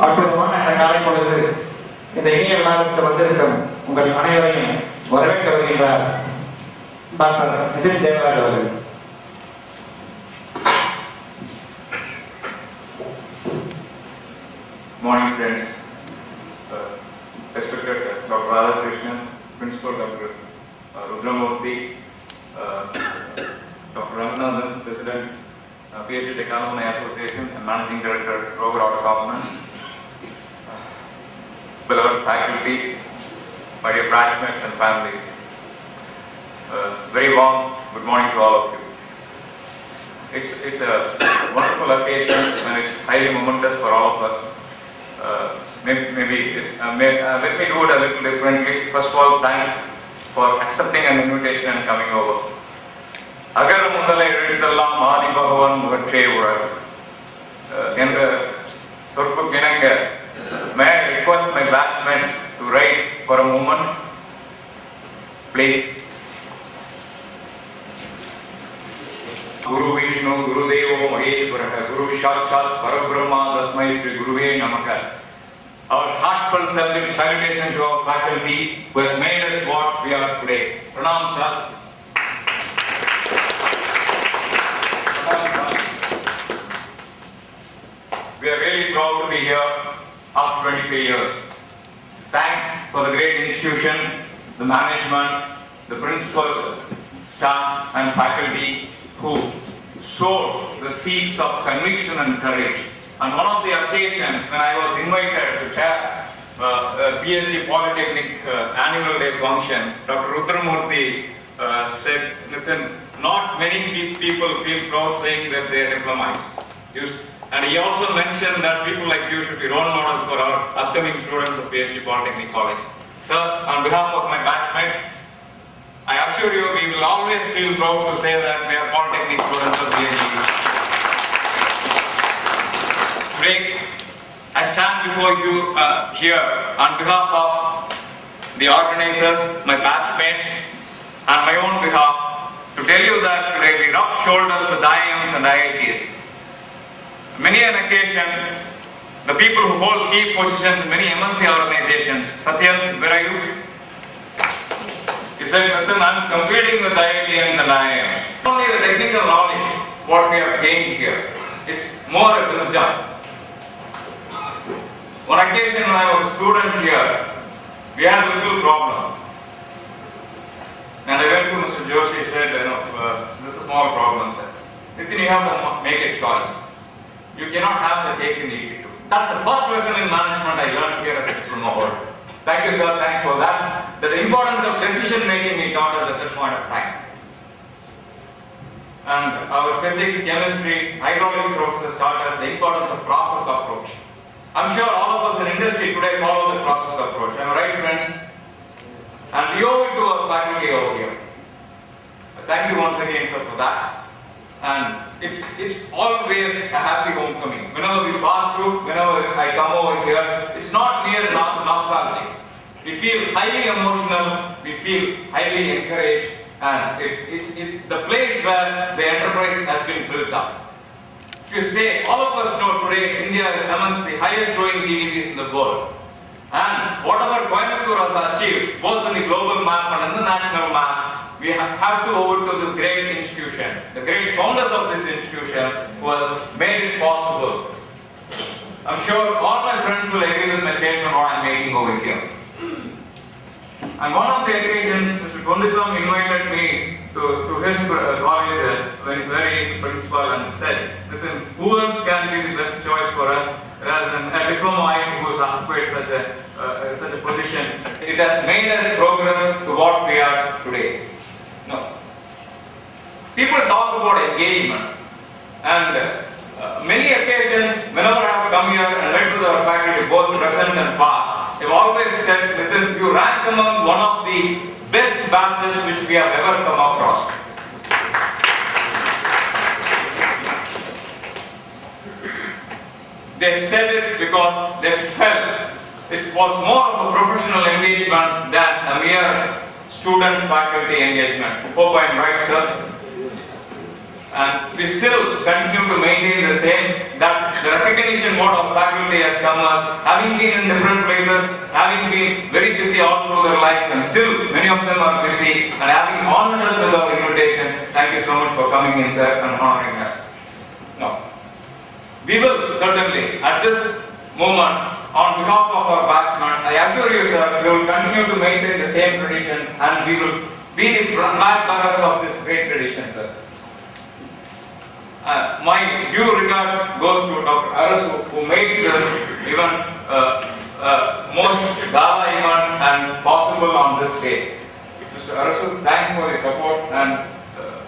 அற்புதமான இந்த காலை பொழுது இந்த இனிய விழாவிற்கு வந்திருக்கும் உங்கள் அனைவரையும் வரவேற்க வருகின்றார் டாக்டர் நிதின் தேவராஜ் அவர்கள். Morning friends, respected Dr. Radhakrishnan, Principal Dr. Rudramurthy, Dr. Ramanathan, President, PhD Technology Association and Managing Director, Rover Auto Governance, beloved faculty, my dear batchmates and families, very warm good morning to all of you. It's a wonderful occasion and it's highly momentous for all of us. Let me do it a little differently. First of all, thanks for accepting an invitation and coming over. Agar mundale edutalla Adi Bhagavan mugatte uraru endra sorppu kenanga. May I request my batchmates to rise for a moment, please. Guru Vishnu, Guru Devo Maheshwara, Guru Sakshat Parabrahma, Tasmai Shri Guruve Namaha. Our heartfelt salutation to our faculty who has made us what we are today. Pranam sir. We are really proud to be here after 23 years. Thanks for the great institution, the management, the principal, staff and faculty who sowed the seeds of conviction and courage. On one of the occasions when I was invited to chair PhD Polytechnic annual day function, Dr. Rudramurthy said, "Nathan, not many people feel proud saying that they are diplomas." And he also mentioned that people like you should be role models for our upcoming students of PhD Polytechnic College. Sir, on behalf of my batchmates, I assure you we will always feel proud to say that we are Polytechnic students of PhD. Today, I stand before you here on behalf of the organizers, my batchmates, and my own behalf to tell you that today we rub shoulders with IIMs and IITs. Many an occasion, the people who hold key positions in many MNC organizations, Satyan, where are you? He said, "Nathan, I am competing with IITs and IIMs. Not only the technical knowledge, what we have gained here, it's more a wisdom." One occasion when I was a student here, we had a little problem. And I went to Mr. Joshi and said, this is a small problem, sir. Nathan, you have to make a choice. You cannot have the cake and eat it too. That's the first lesson in management I learned here as a diploma. Thank you, sir. Thanks for that. The importance of decision making we taught us at this point of time. And our physics, chemistry, hydraulics professors taught us the importance of process approach. I'm sure all of us in industry today follow the process approach. Am I right, friends? And we owe it to our faculty over here. Thank you once again, sir, for that. And it's always a happy homecoming. Whenever we pass through, whenever I come over here, it's not mere nostalgic. We feel highly emotional, we feel highly encouraged, and it's the place where the enterprise has been built up. If you say, all of us know today India is amongst the highest growing GDPs in the world. And whatever Coimbatore has achieved, both in the global map and in the national map, we have to owe it to this great institution, the great founders of this institution who has made it possible. I'm sure all my friends will agree with my statement what I'm making over here. And one of the occasions, Mr. Kondisam invited me to his college when he was principal and said, "Nathan, who else can be the best choice for us rather than a diploma who has occupied such a position? It has made us progress to what we are today." No. People talk about engagement, and many occasions, whenever I have come here and met with our faculty, both present and past, have always said, Nitin, you rank among one of the best batches which we have ever come across. They said it because they felt it was more of a professional engagement than a mere student-faculty engagement. Hope I am right, sir. And we still continue to maintain the same. That's the recognition mode of faculty has come us, having been in different places, having been very busy all through their life, and still many of them are busy, and having honored us with our invitation. Thank you so much for coming in, sir, and honoring us. Now, we will certainly, at this moment, on behalf of our batchman, I assure you, sir, we will continue to maintain the same tradition, and we will be the flag bearers of this great tradition, sir. My due regards goes to Dr. Arasu, who made this even most gala event and possible on this day. Mr. Arasu, thanks for your support and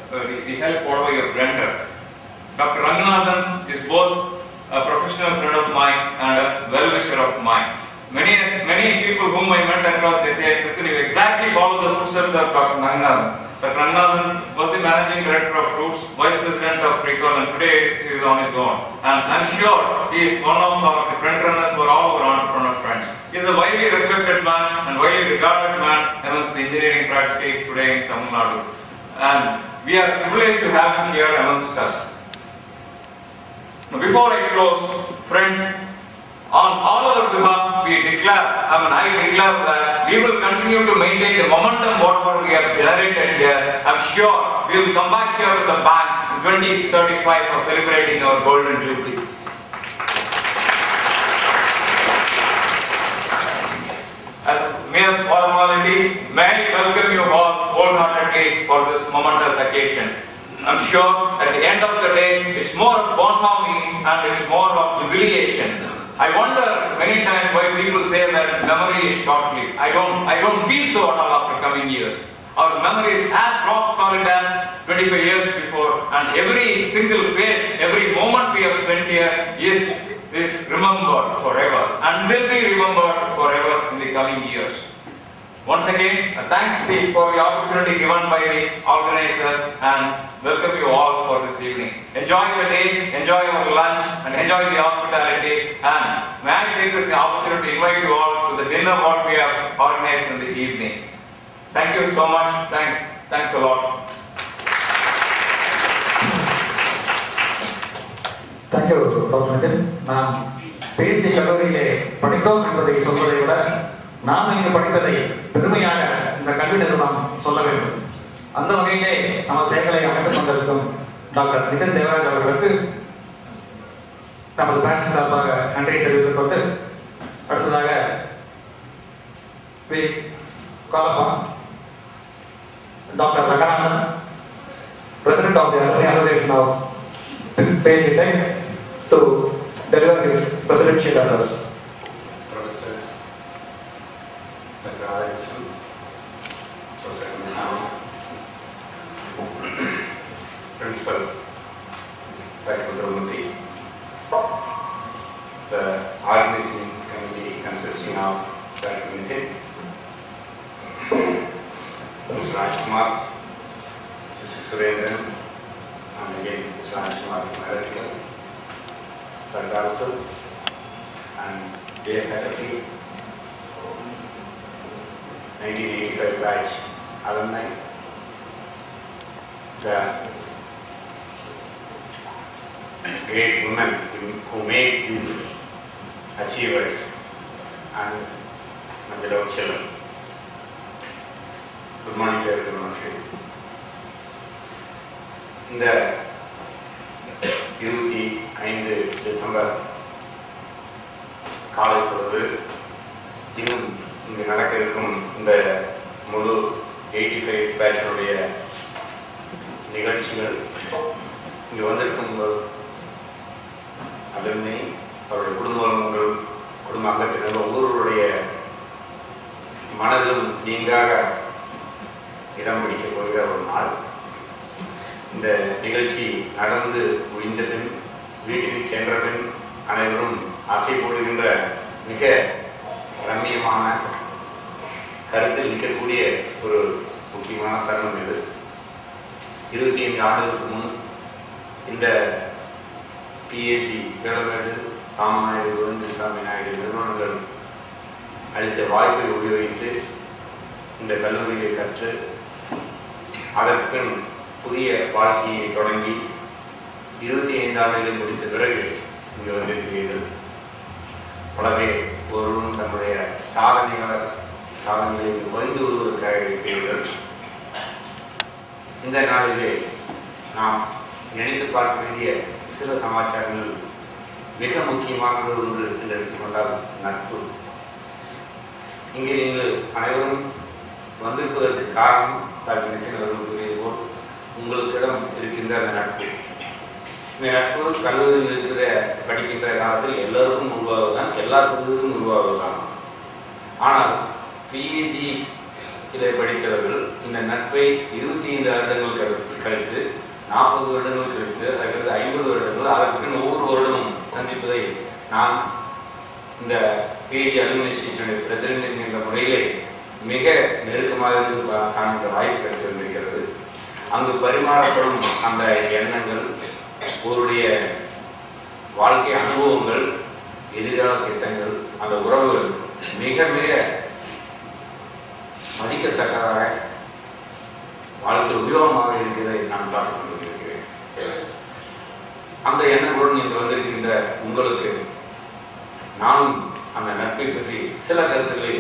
the help whatever you have rendered. Dr. Ranganathan is both a professional friend of mine and a well-wisher of mine. Many people whom I met across, they say, Nitin, you exactly follow the footsteps of Dr. Ranganathan. Dr. Ranganathan was the managing director of Roots, vice president of Precol, and today he is on his own. And I'm sure he is one of our front runners for all our entrepreneur friends. He is a widely respected man and widely regarded man amongst the engineering fraternity today in Tamil Nadu. And we are privileged to have him here amongst us. Now, before I close, friends, on all our behalf, I declare that we will continue to maintain the momentum whatever we have generated here. I'm sure we will come back here with a bang in 2035 for celebrating our golden jubilee. As a mere formality, may I welcome you all wholeheartedly for this momentous occasion. I'm sure at the end of the day, it's more of bonhomie and it's more of jubilation. I wonder many times why people say that memory is short-lived. I don't feel so at all after coming years. Our memory is as rock solid as 25 years before, and every single phase, every moment we have spent here is remembered forever and will be remembered forever in the coming years. Once again, thanks for the opportunity given by the organizers, and welcome you all for this evening. Enjoy the day, enjoy our lunch, and enjoy the hospitality. And may I take this opportunity to invite you all to the dinner what we have organized in the evening. Thank you so much. Thanks a lot. Thank you, Dr. Nitin. நாம் பேசி கல்லூரியிலே படித்தோம் என்பதை சொல்வதை விட நாம் இங்கு படித்ததை பெருமையாக இந்த கல்வி நிறுவனம் சொல்ல வேண்டும். அந்த வகையிலே நம்ம செயல்களை அமைத்துக் கொண்டிருக்கும் டாக்டர் நிதின் தேவராஜ் அவர்களுக்கு நமது பேட்ச் சார்பாக நன்றியை தெரிவித்துக் கொண்டு அடுத்ததாக doctor Ranganathan, President of the Alumni Association of Page Tech, to deliver his presidential address. Professors, Dr. Arasu, Professor Nisami, Principal, Dr. Udramati, the organizing committee consisting of Dr. Nitin, Mr. Rajkumar, Mr. Surendran, and again Mr. Rajkumar from Electrical, Dr. Arasu, and dear faculty, 1985 batch alumni, the great women who made these achievers, and my beloved children. Good morning to every one of you. இந்த 25 December காலை பொழுது இன்னும் இங்கு நடக்க இருக்கும் இந்த முழு 85 பேட்சினுடைய நிகழ்ச்சிகள் இங்கு வந்திருக்கும் அலுமினி, அவருடைய குடும்ப அங்கத்தினர் ஒவ்வொருவருடைய மனதிலும் நீங்காக இடம் பிடிக்கப் போகிற ஒரு நாள். இந்த நிகழ்ச்சி நடந்து முடிந்தபின் வீட்டுக்கு சென்றபின் அனைவரும் ஆசை போடுகின்ற மிக ரம்மியமான கருத்தில் நிற்கக்கூடிய ஒரு முக்கியமான தருணம் இது. 25 ஆண்டுகளுக்கு முன் இந்த பிஏஜி வேளமேடு சாமநாயுடு கோவிந்தசாமி நாயுடு நிறுவனங்கள் அளித்த வாய்ப்பை உபயோகித்து இந்த கல்லூரியை கற்று அதற்கு புதிய வாழ்க்கையை தொடங்கி 25 ஆண்டுகளை முடித்த பிறகு இங்கு வந்திருக்கிறீர்கள். உலகே ஒருவரும் தன்னுடைய சாதனைகளை பகிர்ந்து கொள்வதற்காக இருக்கிறீர்கள். இந்த நாளிலே நாம் நினைத்து பார்க்க வேண்டிய சில சமாச்சாரங்கள் மிக முக்கியமானது ஒன்று என்று எடுத்துக்கொண்டால் நட்பு. இங்கே நீங்கள் அனைவரும் வந்திருப்பதற்கு காரணம் போல் உங்களுக்கிடம் இருக்கின்ற அந்த நட்பு. இந்த நட்பு கல்லூரியில் இருக்கிற படிக்கின்ற காலத்தில் எல்லோருக்கும் உருவாவதுதான், எல்லா கல்லூரியும் உருவாவதுதான். ஆனால் பிஏஜி இதை படித்தவர்கள் இந்த நட்பை 25 வருடங்கள் கழித்து 40 வருடங்கள் கழித்து அதற்கு 50 வருடங்கள் அதற்கு ஒவ்வொரு வருடமும் சந்திப்பதை நான் இந்த பிஏஜி அட்மினிஸ்ட்ரேஷனுடைய பிரசிடென்ட் என்ற முறையிலே மிக நெருக்கமாக காண்கின்ற வாய்ப்பு கிடைத்திருக்கிறது. அங்கு பரிமாறப்படும் அந்த எண்ணங்கள், ஒருடைய வாழ்க்கை அனுபவங்கள், எதிர்கால திட்டங்கள், அந்த உறவுகள் மிக மிக மதிக்கத்தக்கதாக வாழ்க்கை உபயோகமாக இருக்கிறதை நான் பார்த்துக் கொண்டிருக்கிறேன். அந்த எண்ணங்களுடன் இன்று வந்திருக்கின்ற உங்களுக்கு நானும் அந்த நட்பை பற்றி சில கருத்துக்களை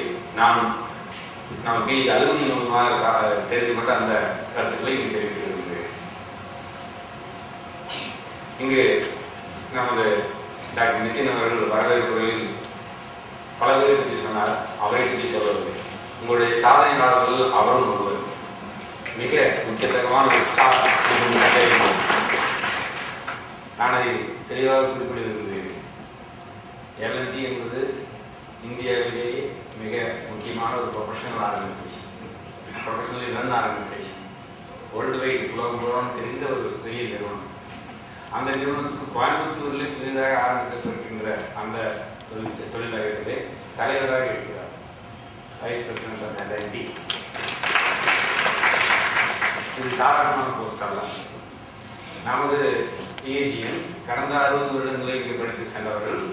நமக்கு அலுவலகமாக தெரிந்து கொண்ட அந்த கருத்துக்களை இங்கு தெரிவித்திருக்கிறேன். இங்கு நமது டாக்டர் நிதின் அவர்கள் வரவேற்புகளில் பல பேரை பற்றி சொன்னார். அவரை பற்றி சொல்லவில்லை. உங்களுடைய சாதனையாளர்கள் அவரும் ஒருவர். மிக முக்கியத்தக்கமான ஒரு ஸ்டார். நான் அதை தெளிவாக குறிப்பிட்டிருக்கிறேன். எல்என்டி என்பது இந்தியாவிலேயே மிக முக்கியமான ஒரு professional organisation, professionally run organisation, world wide உலகம் தெரிந்த ஒரு பெரிய நிறுவனம். அந்த நிறுவனத்துக்கு கோயம்புத்தூரில் புதிதாக ஆரம்பித்திருக்கின்ற அந்த தொழிலகத்திலே தலைவராக இருக்கிறார், வைஸ் பிரசிடென்ட் ஆஃப் எல்என்டி. இது சாதாரணமான போஸ்ட் அல்ல. நமது பிஏஜிஎன்ஸ் கடந்த 60 வருடங்களை இங்கே படித்து சென்றவர்கள்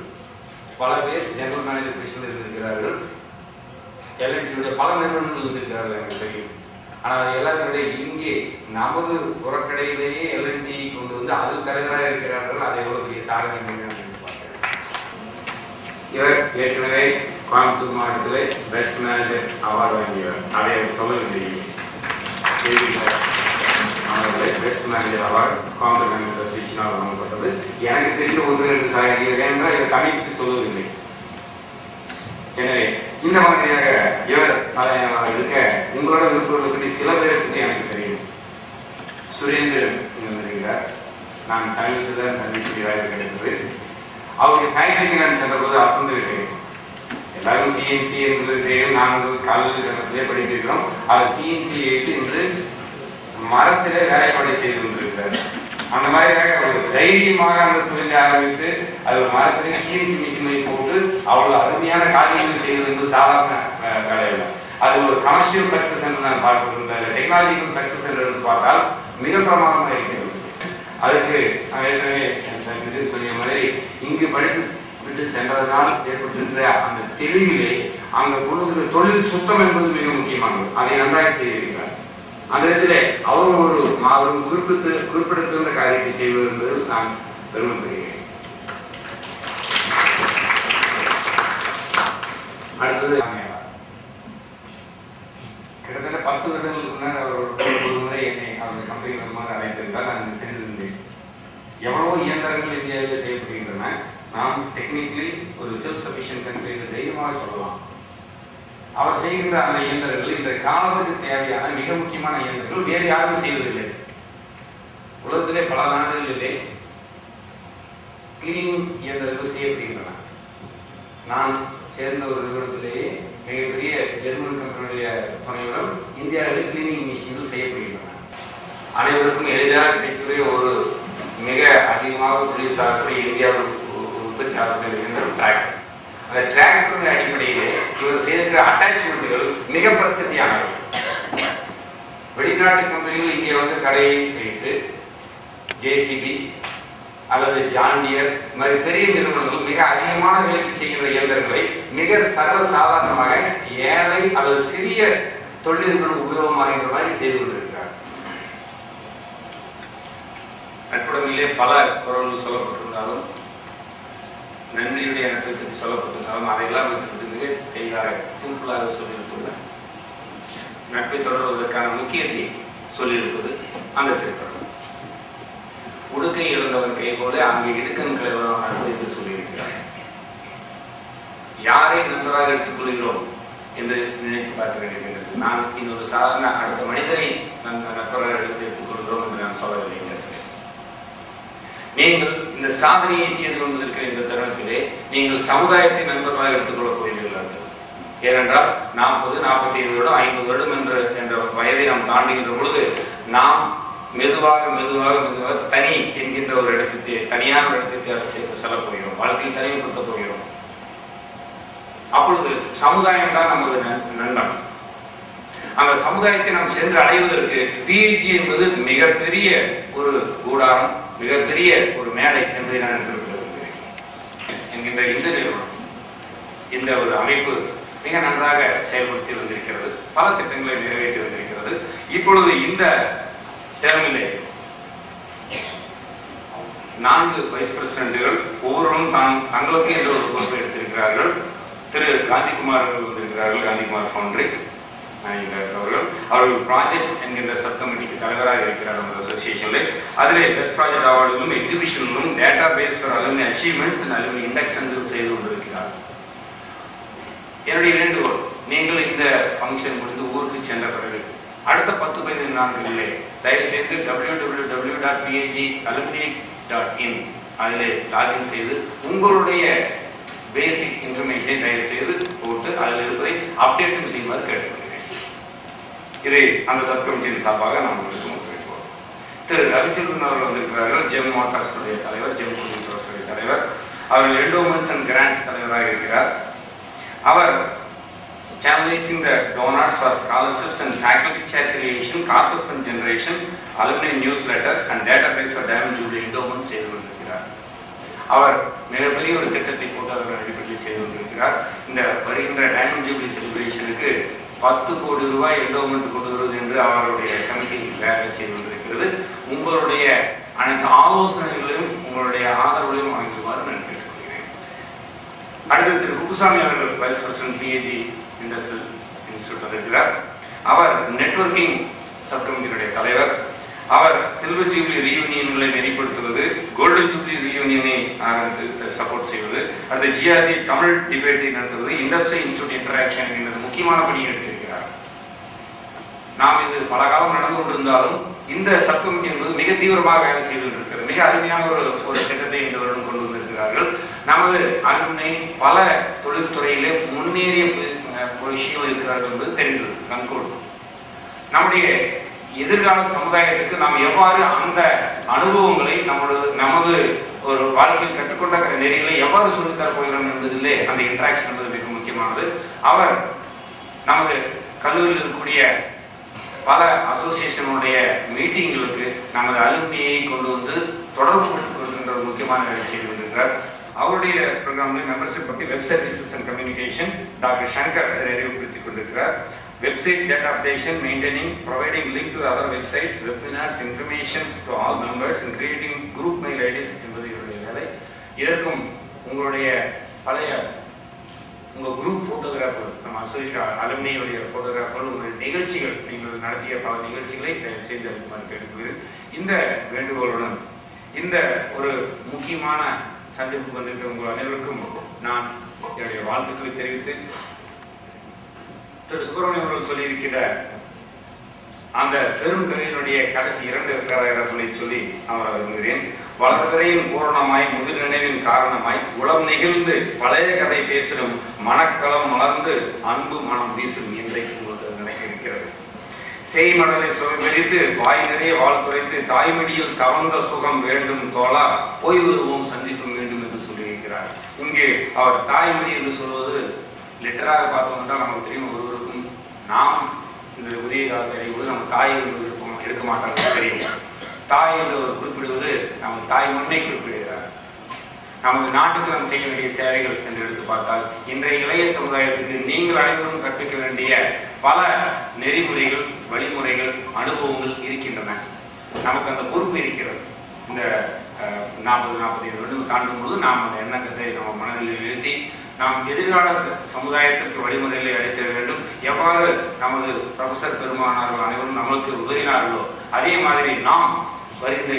பல பேர் ஜெனரல் மேனேஜர் பொசிஷனில் இருந்திருக்கிறார்கள். எல்என்டியுடைய பல நிறுவனங்கள் இருந்திருக்கிறார்கள், எனக்கு தெரியும். ஆனால் எல்லாருடைய இங்கே நமது புறக்கடையிலேயே எல்என்டி கொண்டு வந்து அது தலைவராக இருக்கிறார்கள். அது எவ்வளவு பெரிய சாதனை பார்க்கிறேன். இவர் ஏற்கனவே கோயம்புத்தூர் மாவட்டத்திலே பெஸ்ட் மேனேஜர் அவார்டு வாங்கியவர். அதை சொல்லவில்லை. பெஸ்ட் மேனேஜர் அவார்டு கோயம்புத்தூர் அசோசியேஷனால் வழங்கப்பட்டது. எனக்கு தெரிந்த 1-2 சாதனைகள் என்றால் இதை தனித்து சொல்லவில்லை. எனவே இந்த மாதிரியாக இவர் சாதனையாக இருக்க உங்களோட விருப்பங்களை பற்றி சில பேரை பற்றி எனக்கு தெரியும். சுரேந்திரன் இருக்கிறார். நான் சமீபத்தில் சந்திச்சு வாய்ப்பு கிடைத்தது. அவருடைய ஃபேக்டரிக்கு நான் சென்றபோது அசந்து விட்டேன். எல்லாரும் சிஎன்சி என்பது தெரியும். நாங்கள் கல்லூரி படித்திருக்கிறோம். அவர் சிஎன்சி எடுத்து இன்று மரத்திலே வேலைப்பாடு செய்து கொண்டிருக்கிறார். அந்த மாதிரியாக ஒரு தைரியமாக அந்த தொழிலை ஆரம்பித்து அது ஒரு மரத்திலே சிஎன்சி மிஷினை போட்டு அவ்வளவு அருமையான காரியங்கள் செய்வது என்று சாதாரண வேலை இல்லை. அது ஒரு கமர்ஷியல் சக்சஸ் என்று நான் பார்க்கிறேன். டெக்னாலஜிக்கல் சக்சஸ் என்று பார்த்தால் மிக பிரமாதமாக இருக்கிறது. அதுக்கு ஏற்கனவே சொல்லிய மாதிரி இங்கு படித்து விட்டு சென்றதனால் ஏற்பட்டிருக்கிற அந்த தெளிவிலே அங்க கொண்டு தொழில் சுத்தம் என்பது மிக முக்கியமானது. அதை நன்றாக செய்திருக்கிறார். அந்த இடத்திலே அவரும் ஒரு மாபெரும் குறிப்பிடுகின்ற காரியத்தை செய்வது என்பது நான் பெருமைப்படுகிறேன். அடுத்தது கிட்டத்தட்ட 10 வருடங்களுக்கு முன்னர் அவர் ஒரு முறை என்னை அவர் கம்பெனி வருமாறு அழைத்திருந்தால் நான் சென்றிருந்தேன். எவ்வளவோ இயந்திரங்கள் இந்தியாவில் செய்யப்படுகின்றன. நாம் டெக்னிக்கலி ஒரு செல்ஃப் சஃபிஷியன்ட் கண்ட்ரி என்று தைரியமாக சொல்லலாம். அவர் செய்கின்ற அந்த இயந்திரங்கள் இந்த காலத்துக்கு தேவையான மிக முக்கியமான இயந்திரங்கள் வேறு யாரும் செய்வதில்லை. உலகத்திலே பல நாடுகளிலே கிளீனிங் இயந்திரங்கள் செய்யப்படுகின்றன. நான் சேர்ந்த ஒரு நிறுவனத்திலேயே மிகப்பெரிய ஜெர்மன் கம்பெனியுடைய துணையுடன் இந்தியாவில் கிளீனிங் மிஷின்கள் செய்யப்படுகின்றன. அனைவருக்கும் எளிதாக கிடைக்கக்கூடிய ஒரு மிக அதிகமாக தொழிற்சாலை இந்தியாவில் உற்பத்தி ஆகக்கூடிய டிராக்டர். அந்த டிராக்டரின் அடிப்படையிலே இவர் செய்திருக்கிற அட்டாச்மெண்ட்டுகள் மிக பிரசித்தியானவை. வெளிநாட்டு கம்பெனிகள் இங்கே வந்து கடையை வைத்து ஜேசிபி அல்லது ஜாண்டியர் மாதிரி பெரிய நிறுவனங்கள் மிக அதிகமான விலைக்கு செய்கிற இயந்திரங்களை மிக சர்வ சாதாரணமாக ஏழை அல்லது சிறிய தொழில்கள் உபயோகமாகின்ற மாதிரி செய்து கொண்டிருக்கிறார். நட்புடமையிலே பல குரல்கள் சொல்லப்பட்டிருந்தாலும் நன்றியுடைய நட்பை பற்றி சொல்லப்பட்டிருந்தாலும் அதையெல்லாம் மிக தெளிவாக சிம்பிளாக சொல்லியிருப்பது நட்பை தொடர்வதற்கான முக்கியத்தை சொல்லியிருப்பது அந்த திரைப்படம். உடுக்கை இழந்தவர் கை போல அங்கே இடுக்கன் கிழவன் நட்பு என்று சொல்லியிருக்கிறார். யாரை நன்றாக எடுத்துக்கொள்கிறோம் என்று நினைத்து பார்க்க வேண்டியிருக்கிறது. நான் இன்னொரு சாதாரண அடுத்த மனிதனை நண்பராக எடுத்துக்கொள்கிறோம் என்று நான் சொல்லவில்லை. நீங்கள் இந்த சாதனையை செய்து கொண்டிருக்கிற இந்த தருணத்திலே நீங்கள் சமுதாயத்தை நண்பர்களாக எடுத்துக்கொள்ளப் போகிறீர்கள். ஏனென்றால் 40, 45 வருடம் 50 வருடம் என்ற வயதை நாம் தாண்டுகின்ற பொழுது நாம் மெதுவாக தனி என்கின்ற ஒரு இடத்திற்கு தனியான ஒரு இடத்திற்கு செல்ல போகிறோம். வாழ்க்கையை தனிமைப்படுத்த போகிறோம். அப்பொழுது சமுதாயம் தான் நமது நண்பன். அந்த சமுதாயத்தை நாம் சென்று அடைவதற்கு பிஹெச்டி என்பது மிகப்பெரிய ஒரு கூடாரம், மிகப்பெரிய ஒரு மேடை என்பதை நான் எடுத்துக்கொள்கிறேன் என்கின்ற இந்த நிறுவனம், இந்த ஒரு அமைப்பு மிக நன்றாக செயல்படுத்தி வந்திருக்கிறது. பல திட்டங்களை நிறைவேற்றி வந்திருக்கிறது. இப்பொழுது இந்த டேர்மிலே 4 வைஸ் பிரசிடென்ட்டுகள் ஒவ்வொருவரும் தங்களுக்கு என்ற ஒரு பொறுப்பை எடுத்திருக்கிறார்கள். திரு காந்திகுமார் அவர்கள் வந்திருக்கிறார்கள். காந்திகுமார் ஃபவுண்டரி அவர்கள் ப்ராஜெக்ட் என்கின்ற சப் கமிட்டிக்கு தலைவராக இருக்கிறார். அந்த அசோசியேஷனில் அதிலே பெஸ்ட் ப்ராஜெக்ட் அவார்டுகளும் எக்ஸிபிஷன்களும் data base for alumni achievements and alumni index செய்து கொண்டிருக்கிறார். என்னுடைய வேண்டுகோள், நீங்கள் இந்த ஃபங்க்ஷன் முடிந்து ஊருக்கு சென்ற பிறகு அடுத்த 10-15 நாட்களிலே தயவு செய்து www.phagalumni.in அதிலே லாகின் செய்து உங்களுடைய பேசிக் இன்ஃபர்மேஷனை தயவு செய்து போட்டு அதில் இருப்பதை அப்டேட்டும் செய்யுமாறு கேட்டுக்கொள்கிறேன். இதை அந்த சப் கமிட்டியின் சார்பாக நாம் உங்களுக்கு முன்வைப்போம். திரு ரவிசெல்வன் அவர்கள் வந்திருக்கிறார்கள். ஜெம் மோட்டார்ஸுடைய தலைவர், ஜெம் மோட்டார்ஸுடைய தலைவர். அவர்கள் எண்டோமெண்ட்ஸ் அண்ட் கிராண்ட்ஸ் தலைவராக இருக்கிறார். அவர் channelizing the donors for scholarships and faculty chair creation, corpus fund generation, alumni newsletter and database for Diamond Jubilee endowment செய்து கொண்டிருக்கிறார். அவர் மிகப்பெரிய ஒரு திட்டத்தை போட்டு அவர்கள் அடிப்படையில் செய்து கொண்டிருக்கிறார். இந்த வருகின்ற டைமண்ட் ஜூபிலி செலிப்ரேஷனுக்கு 10 கோடி ரூபாய் எண்டோமெண்ட் கொண்டு வருவது என்று அவருடைய கமிட்டி வேலை செய்து கொண்டிருக்கிறது. உங்களுடைய அனைத்து ஆலோசனைகளையும் உங்களுடைய ஆதரவுகளையும் வாங்குமாறு நான் கேட்டுக்கொள்கிறேன். அடுத்து திரு குப்புசாமி அவர்கள் vice president PhD industrial institute வந்திருக்கிறார். அவர் நெட்வொர்க்கிங் சப் கமிட்டியுடைய தலைவர். அவர் சில்வர் ஜூபிலி ரீயூனியன்களை நெறிப்படுத்துவது, கோல்டன் ஜூபிலி ரீயூனியனை சப்போர்ட் செய்வது, அடுத்த ஜிஆர்டி தமிழ் டிபேட்டை நடத்துவது, இண்டஸ்ட்ரி இன்ஸ்டிடியூட் இன்டராக்ஷன் என்கிற முக்கியமான பணியை எடுத்திருக்கிறார். நாம் இது பல காலம் நடந்து கொண்டிருந்தாலும் இந்த சப் கமிட்டி என்பது மிக தீவிரமாக வேலை செய்து கொண்டிருக்கிறது. மிக அருமையான ஒரு திட்டத்தை இந்த வருடம் கொண்டு வந்திருக்கிறார்கள். நமது அலுமினை பல தொழில்துறையிலே முன்னேறிய பொசிஷனில் இருக்கிறார்கள் என்பது தெரிந்தது கண்கூடு. நம்முடைய எதிர்கால சமுதாயத்துக்கு நாம் எவ்வாறு அந்த அனுபவங்களை நமது ஒரு வாழ்க்கையில் கற்றுக்கொண்ட நெறிகளை எவ்வாறு சொல்லித்தரப் போகிறோம் என்பதிலே அந்த இன்டராக்ஷன் என்பது மிக முக்கியமானது. அவர் நமது கல்லூரியில் இருக்கக்கூடிய பல அசோசியேஷனுடைய மீட்டிங்களுக்கு நமது அலுமினியை கொண்டு வந்து தொடர்பு படுத்திக் கொள்கின்ற ஒரு முக்கியமான வேலை செய்து கொண்டிருக்கிறார். அவருடைய ப்ரோக்ராம்ல மெம்பர்ஷிப் பற்றி web services and communication doctor Shankar அறிவுறுத்திக் கொண்டிருக்கிறார். Website data updation, maintaining, providing link to other websites, webinars, information to all members and creating group mail IDs என்பது இவருடைய வேலை. இதற்கும் உங்களுடைய பழைய உங்கள் குரூப் ஃபோட்டோகிராஃபர், நம்ம அசோசியேட் அலுமினியுடைய ஃபோட்டோகிராஃபர், உங்களுடைய நிகழ்ச்சிகள், நீங்கள் நடத்திய பல நிகழ்ச்சிகளை செய்து அளிக்குமாறு கேட்டுக்கொள்கிறேன். இந்த வேண்டுகோளுடன் இந்த ஒரு முக்கியமான சந்திப்பு வந்திருக்கிற உங்கள் அனைவருக்கும் நான் என்னுடைய வாழ்த்துக்களை தெரிவித்து, திரு சுப்பிரமணியம் அவர்கள் சொல்லியிருக்கிற அந்த பெரும் கதையினுடைய கடைசி 2 கதைகளை சொல்லி அவர் விரும்புகிறேன். வளர்வரையும் பூரணமாய் முதிர் நினைவின் காரணமாய் உளம் நெகிழ்ந்து பழைய கதை பேசிடும் மனக்களம் மலர்ந்து அன்பு மனம் வீசும் இன்றைக்கு உங்களுக்கு நினைக்க இருக்கிறது. செய்மடலை சுவைபெறித்து வாய் நிறைய வாழ் குறைத்து தாய்மடியில் தவந்த சுகம் வேண்டும் தோழா, போய் வருவோம் சந்திப்பும் வேண்டும் என்று சொல்லியிருக்கிறார். இங்கே அவர் தாய்மொழி என்று சொல்வது லிட்டராக பார்த்தோம் என்றால் நமக்கு தெரியும், ஒருவருக்கும் நாம் இந்த உரிய காலத்தை அடைவது நம்ம தாய் என்று எடுக்க மாட்டாங்க தெரியும். தாய் என்று அவர் குறிப்பிடுவது நம்ம தாய் மண்ணை குறிப்பிடுகிறார். நமது நாட்டுக்கு நாம் செய்ய வேண்டிய சேவைகள் என்று எடுத்து பார்த்தால் இன்றைய இளைய சமுதாயத்துக்கு நீங்கள் அனைவரும் கற்பிக்க வேண்டிய பல நெறிமுறைகள், வழிமுறைகள், அனுபவங்கள் இருக்கின்றன. நமக்கு அந்த பொறுப்பு இருக்கிறது. இந்த 40-45 வருடம் தாண்டும் பொழுது நாம் அந்த எண்ணத்தை நம்ம மனதில் எழுதி நாம் எதிர்கால சமுதாயத்திற்கு வழிமுறைகளை அளிக்க வேண்டும். எவ்வாறு நமது ப்ரொஃபசர் பெருமானார்கள் அனைவரும் நமக்கு உதவினார்களோ அதே மாதிரி நாம் வருகின்ற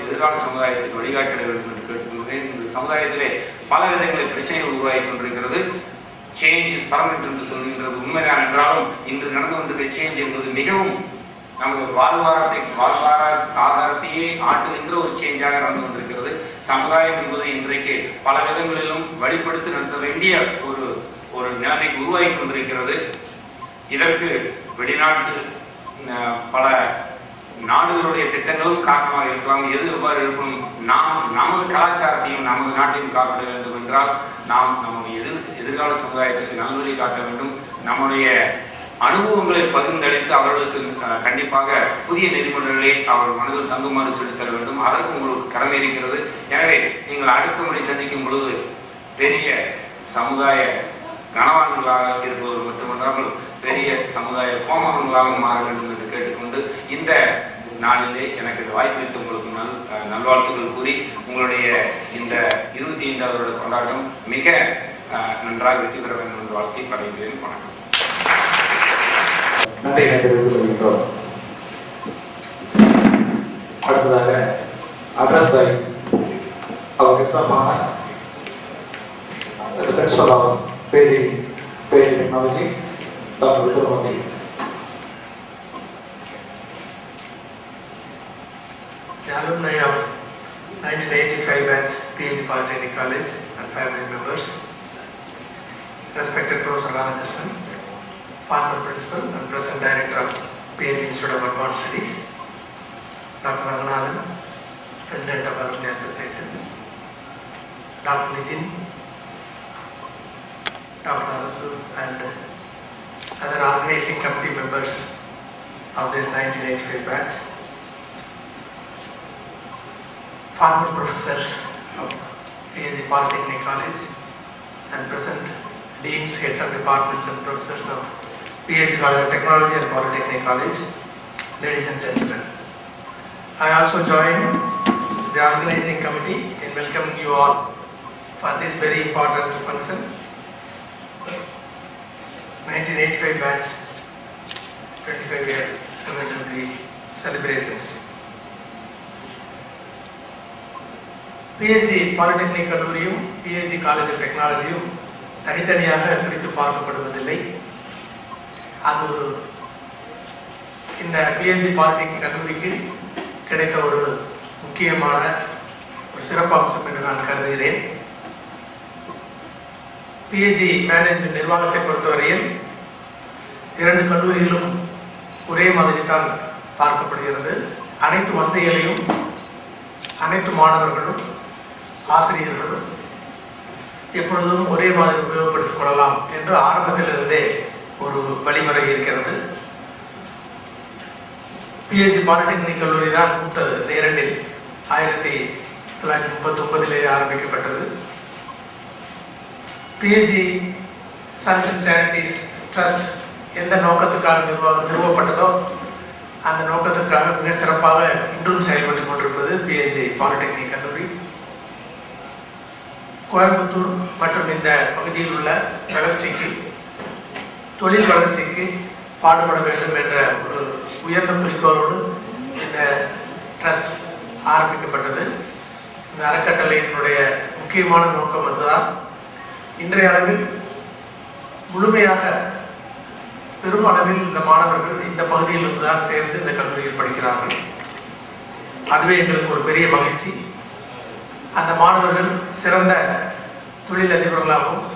எதிர்கால சமுதாயத்துக்கு வழிகாட்டிட வேண்டும் என்று கேட்டுக்கொள்கிறேன். இந்த சமுதாயத்திலே பல விதங்களில் பிரச்சனைகள் உருவாகி கொண்டிருக்கிறது. சேஞ்ச் இஸ் பர்மனன்ட் என்று சொல்கின்றது உண்மைதான் என்றாலும் இன்று நடந்து கொண்டிருக்கிற சேஞ்ச் என்பது மிகவும் நமது வாழ்வார ஆதாரத்தையே ஆட்டுகின்ற ஒரு சேஞ்சாக நடந்து கொண்டிருக்கிறது. சமுதாயம் என்பது இன்றைக்கு பல விதங்களிலும் வழிபடுத்தி நடத்த வேண்டிய ஒரு நிலைமைக்கு உருவாகி கொண்டிருக்கிறது. இதற்கு வெளிநாட்டு பல நாடுகளுடைய திட்டங்களும் காரணமாக இருக்கலாம். எது எவ்வாறு இருக்கணும், நமது கலாச்சாரத்தையும் நமது நாட்டையும் காப்பாற்ற வேண்டும் என்றால் நாம் நம்முடைய எதிர்கால சமுதாயத்திற்கு நல்வழி காட்ட வேண்டும். நம்முடைய அனுபவங்களை பகிர்ந்தளித்து அவர்களுக்கு கண்டிப்பாக புதிய நெறிமுறைகளை அவர் மனதில் தங்குமாறு சொல்லித்தர வேண்டும். அதற்கு உங்களுக்கு கடமை இருக்கிறது. எனவே நீங்கள் அடுத்த முறை சந்திக்கும் பொழுது பெரிய சமுதாய கனவான்களாக இருப்பவர் மட்டுமல்லாமல் பெரிய சமுதாய கோமான்களாக மாற வேண்டும் என்று கேட்டுக்கொண்டு இந்த நாளிலே எனக்கு இந்த வாய்ப்பளித்து உங்களுக்கு நல்வாழ்த்துக்கள் கூறி உங்களுடைய இந்த 25வது வருட கொண்டாட்டம் மிக நன்றாக வெற்றி பெற வேண்டும் என்று வாழ்த்தி படைக்கிறேன். வணக்கம். நன்றி தெரிவித்துக் கொள்கின்றோம். அடுத்ததாக அட்ரஸ் பை அவர் கிருஷ்ணமான principal of PG technology doctor Vikramurthy. The alumni of 1985 batch PG Polytechnic College and family members, respected Professor Ramakrishnan, former principal and present director of PG Institute of Advanced Studies, Dr. Raghunathan, president of Alumni Association, Dr. Nitin, Dr. Arasu, and other organizing committee members of this 1985 batch, former professors of PG Polytechnic College and present deans, heads of departments and professors of PG College of Technology and Polytechnic College, ladies and gentlemen. I also join the organizing committee in welcoming you all for this very important function. 1985 batch 25-year centenary celebrations. PG Polytechnic கல்லூரியும் PG College of Technologyயும் தனித்தனியாக பிரித்து பார்க்கப்படுவதில்லை. அது இந்த PG Polytechnic கல்லூரிக்கு கிடைத்த ஒரு முக்கியமான ஒரு சிறப்பம்சம் என்று நான் கருதுகிறேன். PG மேனேஜ்மெண்ட் நிர்வாகத்தை பொறுத்தவரையில் 2 கல்லூரிகளும் ஒரே மாதிரி தான் பார்க்கப்படுகிறது. அனைத்து வசதிகளையும் அனைத்து மாணவர்களும் ஆசிரியர்களும் எப்பொழுதும் ஒரே மாதிரி உபயோகப்படுத்திக் கொள்ளலாம் என்று ஆரம்பத்திலிருந்தே ஒரு வழிமுறை இருக்கிறது. PG பாலிடெக்னிக் கல்லூரி தான் மூத்தது. நேரடில் 1939 ஆரம்பிக்கப்பட்டது. PG sons and charities trust எந்த நோக்கத்துக்காக நிறுவப்பட்டதோ அந்த நோக்கத்துக்காக மிக சிறப்பாக இன்றும் செயல்பட்டுக் கொண்டிருப்பது PG பாலிடெக்னிக் கல்லூரி. கோயம்புத்தூர் மற்றும் இந்த பகுதியில் உள்ள வளர்ச்சிக்கு, தொழில் வளர்ச்சிக்கு பாடுபட வேண்டும் என்ற ஒரு உயர்ந்த குறிக்கோளோடு இந்த ட்ரஸ்ட் ஆரம்பிக்கப்பட்டது. இந்த அறக்கட்டளையினுடைய முக்கியமான நோக்கம் அதுதான். இன்றைய அளவில் முழுமையாக பெருமளவில் இந்த மாணவர்கள் இந்த பகுதியில் இருந்துதான் சேர்ந்து இந்த கல்லூரியில் படிக்கிறார்கள். அதுவே எங்களுக்கு ஒரு பெரிய மகிழ்ச்சி. அந்த மாணவர்கள் சிறந்த தொழிலதிபர்களாகவும்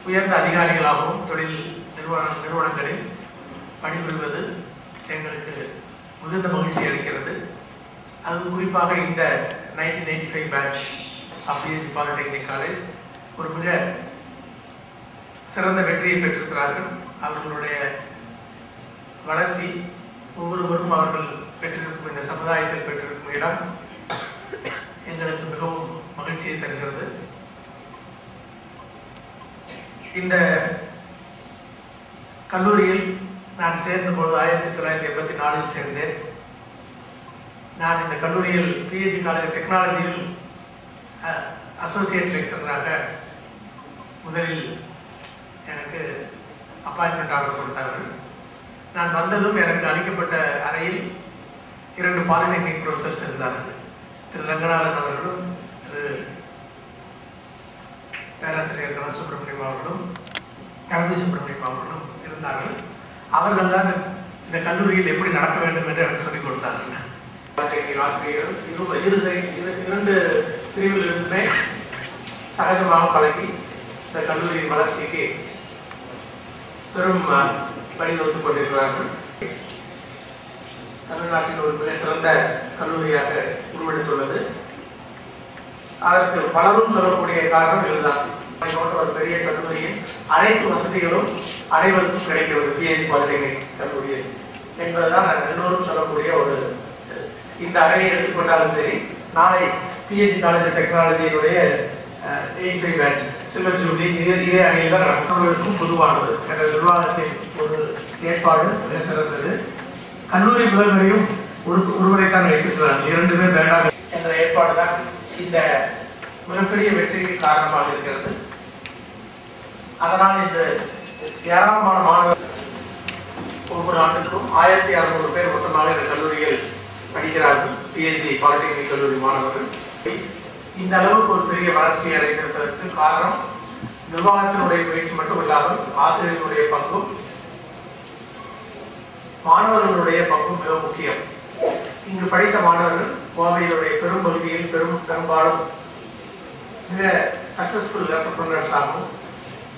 உயர்ந்த அதிகாரிகளாகவும் தொழில் நிறுவனங்களில் பணிபுரிவது எங்களுக்கு மிகுந்த மகிழ்ச்சி அளிக்கிறது. அது குறிப்பாக இந்த 1985 பேட்ச் PG Polytechnic College ஒரு மிக சிறந்த வெற்றியை பெற்றிருக்கிறார்கள். அவர்களுடைய வளர்ச்சி ஒவ்வொருவரும் அவர்கள் பெற்றிருக்கும் இந்த சமுதாயத்தில் பெற்றிருக்கும் இடம் எங்களுக்கு மிகவும் மகிழ்ச்சியை தருகிறது. இந்த கல்லூரியில் நான் சேர்ந்தபோது 1984 சேர்ந்தேன். நான் இந்த கல்லூரியில் PG காலேஜ் டெக்னாலஜியில் அசோசியேட் லெக்சராக முதலில் எனக்கு அப்பாயின்மெண்ட் ஆர்டர் கொடுத்தார்கள். நான் வந்ததும் எனக்கு அளிக்கப்பட்ட அறையில் 2 பாலிடெக்னிக் ப்ரொஃபசர்ஸ் இருந்தார்கள். திரு ரங்கநாதன் அவர்களும் திரு பேராசிரியர் கண சுப்பிரமணியம் அவர்களும் கணபதி சுப்பிரமணியம் அவர்களும் இருந்தார்கள். அவர்கள் தான் இந்த கல்லூரியில் எப்படி நடக்க வேண்டும் என்று எனக்கு சொல்லிக் கொடுத்தார்கள். ஆசிரியர்கள் 2 பிரிவிலிருந்துமே சகஜமாக பழகி இந்த கல்லூரியின் வளர்ச்சிக்கு பெரும் வழிவகுத்துக் கொண்டிருக்கிறார்கள். தமிழ்நாட்டில் ஒரு மிக சிறந்த கல்லூரியாக உருவெடுத்துள்ளது. அதற்கு பலரும் சொல்லக்கூடிய காரணம் இதுதான். ஒரு பெரிய கல்லூரியின் அனைத்து வசதிகளும் அனைவருக்கும் கிடைக்கிறது PG பாலிடெக்னிக் கல்லூரியில் என்பதுதான் நாங்கள் எல்லோரும் சொல்லக்கூடிய ஒரு. இந்த அறையை எடுத்துக்கொண்டாலும் சரி, நாளை PG காலேஜ் டெக்னாலஜியினுடைய 85 பேட்ச் சில்வர் ஜூப்ளி இதே அறையில் தான் நடக்கும். பொதுவானது என்ற நிர்வாகத்தின் ஒரு ஏற்பாடு மிக சிறந்தது. கல்லூரி முதல்வரையும் ஒருவரைத்தான் வைத்திருக்கிறார்கள், 2 பேர் வேண்டாம் என்ற ஏற்பாடு தான் இந்த மிகப்பெரிய வெற்றிக்கு காரணமாக இருக்கிறது. அதனால் இந்த ஏராளமான மாணவர்கள் ஒவ்வொரு ஆண்டுக்கும் 1600 பேர் மொத்தமாக இந்த கல்லூரியில் படிக்கிறார்கள். PG பாலிடெக்னிக் கல்லூரி மாணவர்கள் இந்த அளவுக்கு ஒரு பெரிய வளர்ச்சியை அடைந்திருப்பதற்கு காரணம் நிர்வாகத்தினுடைய முயற்சி மட்டும் இல்லாமல் ஆசிரியர்களுடைய பங்கும் மாணவர்களுடைய பங்கும் மிக முக்கியம். இங்கு படித்த மாணவர்கள் கோவையினுடைய பெரும் பகுதியில் பெரும்பாலும் மிக சக்சஸ்ஃபுல் என்டர்பிரனர்ஸ் ஆகும்,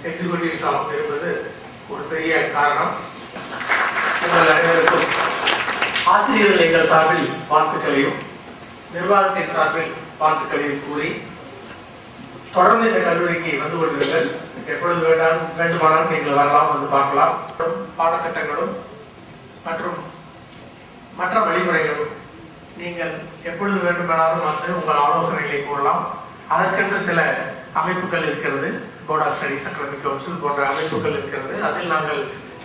எக்ஸிக்யூட்டிவ்ஸ் ஆகும் என்பது ஒரு பெரிய காரணம். உங்கள் அனைவருக்கும் ஆசிரியர்கள் எங்கள் சார்பில் வாழ்த்துக்களையும் நிர்வாகத்தின் சார்பில் வாழ்த்துக்களையும் கூறி தொடர்ந்து இந்த கல்லூரிக்கு வந்து கொண்டிருங்கள். எப்பொழுது வேண்டுமானாலும் நீங்கள் வரலாம், வந்து பார்க்கலாம். பாடத்திட்டங்களும் மற்றும் மற்ற வழிமுறைகளும் நீங்கள் எப்பொழுது வேண்டுமானாலும் வந்து உங்கள் ஆலோசனைகளை கூறலாம். அதற்கென்று சில அமைப்புகள் இருக்கிறது, board of studies, academic council போன்ற அமைப்புகள் இருக்கிறது. அதில் நாங்கள்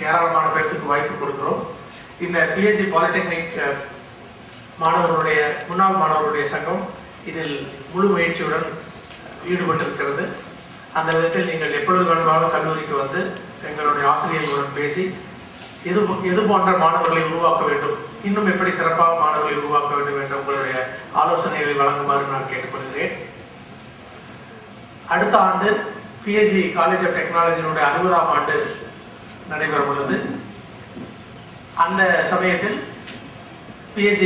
ஏராளமான பேருக்கு வாய்ப்பு கொடுக்கிறோம். இந்த PG பாலிடெக்னிக் மாணவர்களுடைய முன்னாள் மாணவர்களுடைய சங்கம் இதில் முழு முயற்சியுடன் ஈடுபட்டிருக்கிறது. அந்த விதத்தில் நீங்கள் எப்பொழுது வேண்டுமானாலும் கல்லூரிக்கு வந்து எங்களுடைய ஆசிரியர்களுடன் பேசி எது போன்ற மாணவர்களை உருவாக்க வேண்டும், இன்னும் எப்படி சிறப்பாக மாணவர்களை உருவாக்க வேண்டும் என்ற உங்களுடைய ஆலோசனைகளை வழங்குமாறு நான் கேட்டுக்கொள்கிறேன். அடுத்த ஆண்டு PG காலேஜ் ஆஃப் டெக்னாலஜியினுடைய 60ஆம் ஆண்டு நடைபெற உள்ளது. அந்த சமயத்தில் PG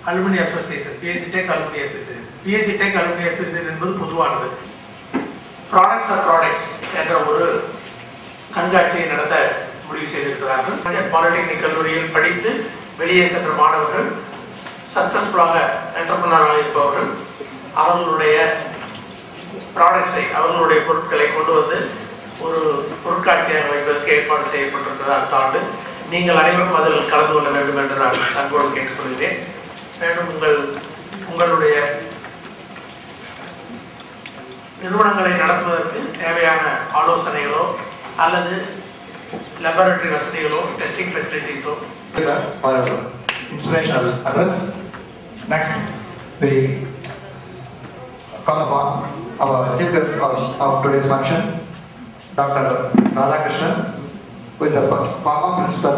alumni association, PG tech alumni association, PG tech alumni association என்பது பொதுவானது. ப்ராடக்ட்ஸ் ஆர் ப்ராடக்ட்ஸ் என்ற ஒரு கண்காட்சியை நடத்த முடிவு செய்திருக்கிறார்கள். பாலிடெக்னிக் கல்லூரியில் படித்து வெளியே சென்ற மாணவர்கள், சக்சஸ்ஃபுல்லாக என்டர்பிரனராக இருப்பவர்கள் அவர்களுடைய ப்ராடக்ட்ஸை, அவர்களுடைய பொருட்களை கொண்டு வந்து ஒரு பொருட்காட்சியாக வைப்பதற்கு ஏற்பாடு செய்யப்பட்டிருக்கிறது அடுத்த ஆண்டு. நீங்கள் அனைவரும் அதில் கலந்து கொள்ள வேண்டும் என்று நான் அன்போடு கேட்டுக்கொள்கிறேன். மேலும் உங்களுடைய நிறுவனங்களை நடத்துவதற்கு தேவையான ஆலோசனைகளோ அல்லது laboratory வசதிகளோ, testing facilities or inspirational address. Next, we call upon our chief guest of today's function, Dr. Radhakrishnan, with the former principal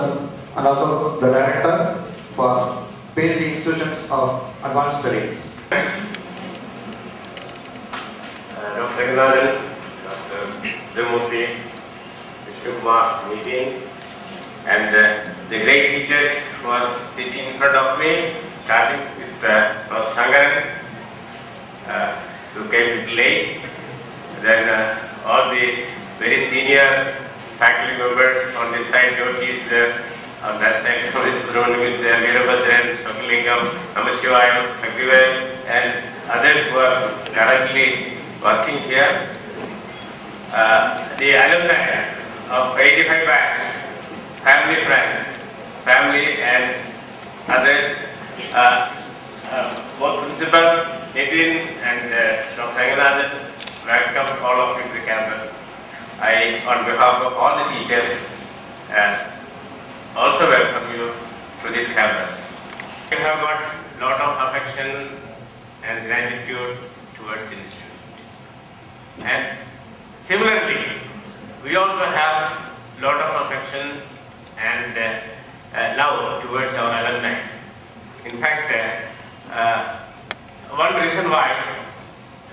and also the director for PG Institutions of Advanced Studies. Dr. Raghunadan, Dr. Vimurthy, Kumar meeting, and the great teachers who are sitting in front of me, starting with Professor Shankaran, who came a little late, then all the very senior faculty members on this side, Jyoti is there, on that side, Professor Subramaniam is there, Veerabhadran, Sokalingam, Namashivayam, Sakrivel, and others who are currently working here. The alumni of 85 batch, family friends, family and others, both principal Nitin and Dr. Ranganathan, welcome all of you to the campus. I, on behalf of all the teachers, also welcome you to this campus. We have got a lot of affection and gratitude towards the institute. And similarly, we also have a lot of affection and love towards our alumni. In fact, one reason why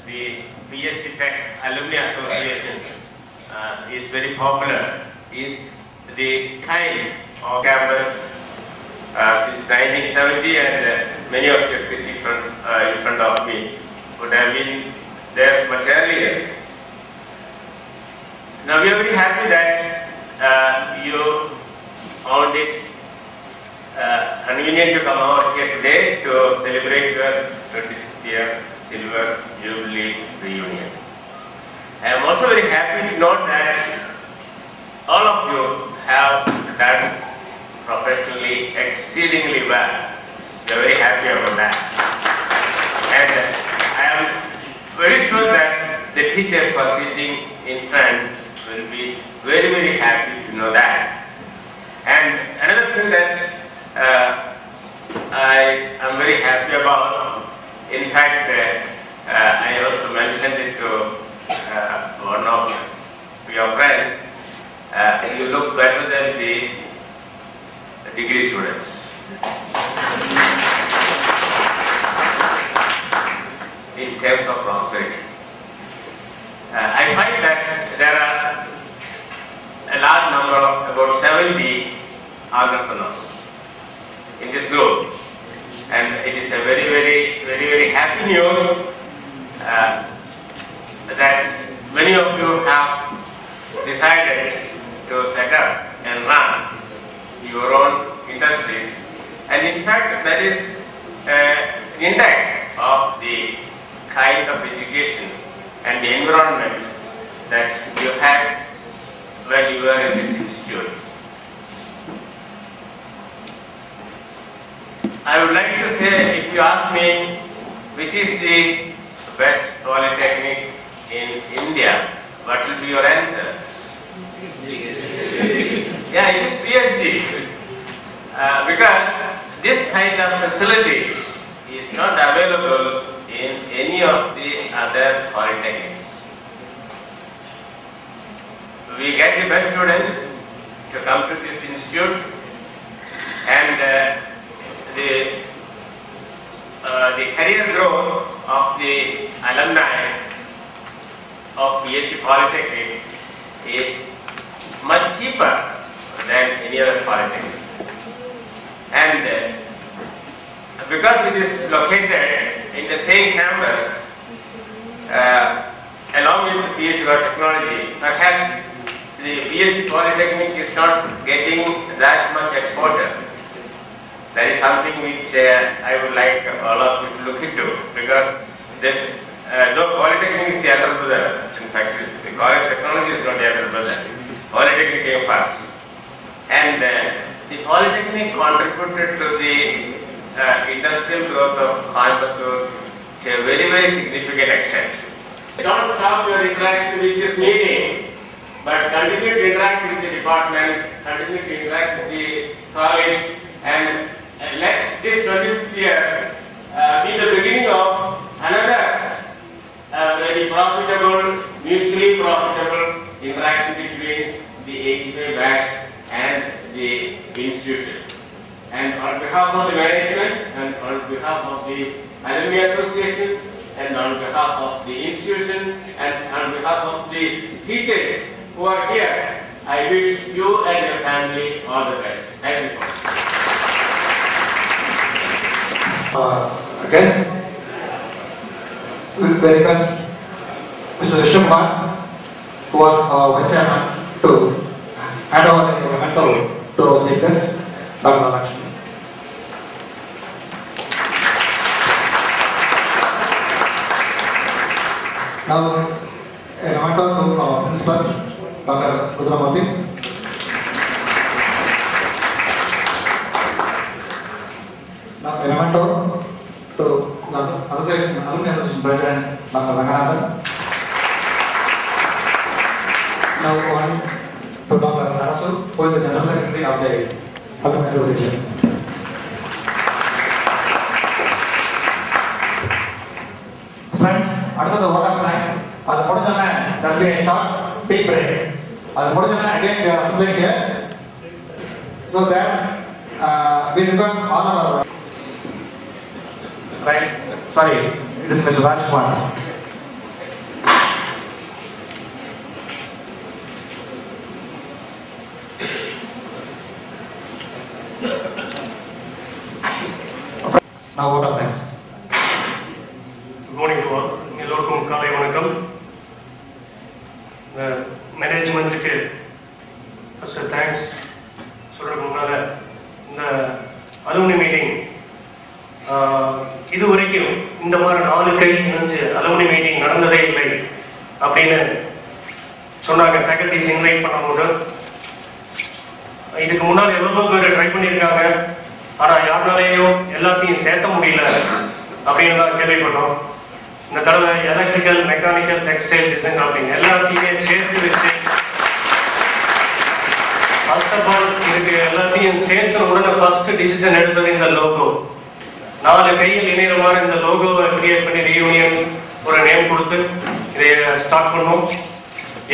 the PSC Tech Alumni Association is very popular is the kind of campus since 1970, and many of you sitting in front of me would have been there much earlier. Now we are very happy that you found it convenient to come out here today to celebrate your 26th year Silver Jubilee reunion. I am also very happy to note that all of you have done professionally exceedingly well. We are very happy about that. And I am very sure that the teachers who are sitting in front will be very, very happy to know that. And another thing that I am very happy about, in fact, I also mentioned it to one of your friends, you look better than the degree students. In terms of prosperity. I find that there are a large number of about 70 entrepreneurs in this group, and it is a very happy news that many of you have decided to set up and run your own industries, and in fact that is an index of the kind of education and the environment that you had when you were in this institute. I would like to say, if you ask me which is the best polytechnic in India, what will be your answer? Yeah, it is PhD. Because this kind of facility is not available in any of the other polytechnics. We get the best students to come to this institute, and the career growth of the alumni of BSc Polytechnic is much cheaper than any other polytechnic. And because it is located in the same campus, along with the BSc Technology, perhaps the BSc Polytechnic is not getting that much exposure. That is something which I would like all of you to look into, because this, though Polytechnic is the elder brother, in fact the College of Technology is not the elder brother. Polytechnic came first. And the Polytechnic contributed to the industrial growth of Coimbatore to a very significant extent. Don't stop your interaction with this meeting, but continue to interact with the department, continue to interact with the college, and let this 25th year be the beginning of another very profitable, mutually profitable interaction between the 85 batch and the institution. And on behalf of the management, and on behalf of the Alumni Association, and on behalf of the institution, and on behalf of the teachers who are here, I wish you and your family all the best. Thank you so much. Guys, we request Mr. Vishwakumar, who was Vice Chairman, to hand over the memento to the guest, Dr. Lakshmi. Now, a memento to our principal, Dr. Rudramurthy. Now, a memento to the Alumni Association President, Dr. Ranganathan. Now, one to Dr. Arasu, who is the General Secretary of the Alumni Association. Friends, அடுத்தது voter time. அது முடிஞ்சோடனே there will be a short tea break. அது முடிஞ்சோடனே again we are assembling here. So that we request all of our right. Sorry, it is Mr. Rajkumar. Now order thanks. Good morning to all. எல்லோருக்கும் காலை வணக்கம். மேனேஜ்மெண்ட்டுக்கு first thanks சொல்றதுக்கு முன்னால இந்த alumni meeting இதுவரைக்கும் இந்த மாதிரி 4 கை இணைஞ்சு அலுமினி மீட்டிங் நடந்ததே இல்லை அப்படின்னு சொன்னாங்க ஃபேக்கல்டிஸ் இன்வைட் பண்ணும்போது. இதுக்கு முன்னாடி எவ்வளோ பேர் ட்ரை பண்ணியிருக்காங்க, ஆனால் யாருனாலேயும் எல்லாத்தையும் சேர்த்த முடியல அப்படின்னு தான் கேள்விப்பட்டோம். இந்த தடவை எலக்ட்ரிக்கல், மெக்கானிக்கல், டெக்ஸ்டைல், டிசைன் அப்படிங்க எல்லாத்தையுமே சேர்த்து வச்சு ஃபர்ஸ்ட் ஆஃப் ஆல் இதுக்கு எல்லாத்தையும் சேர்த்த உடனே ஃபர்ஸ்ட் டிசிஷன் எடுத்தது இந்த லோகோ. 4 கையில் இணையமான இந்த லோகோவை கிரியேட் பண்ணி ரீயூனியன் ஒரு நேம் கொடுத்து இதை ஸ்டார்ட் பண்ணோம்.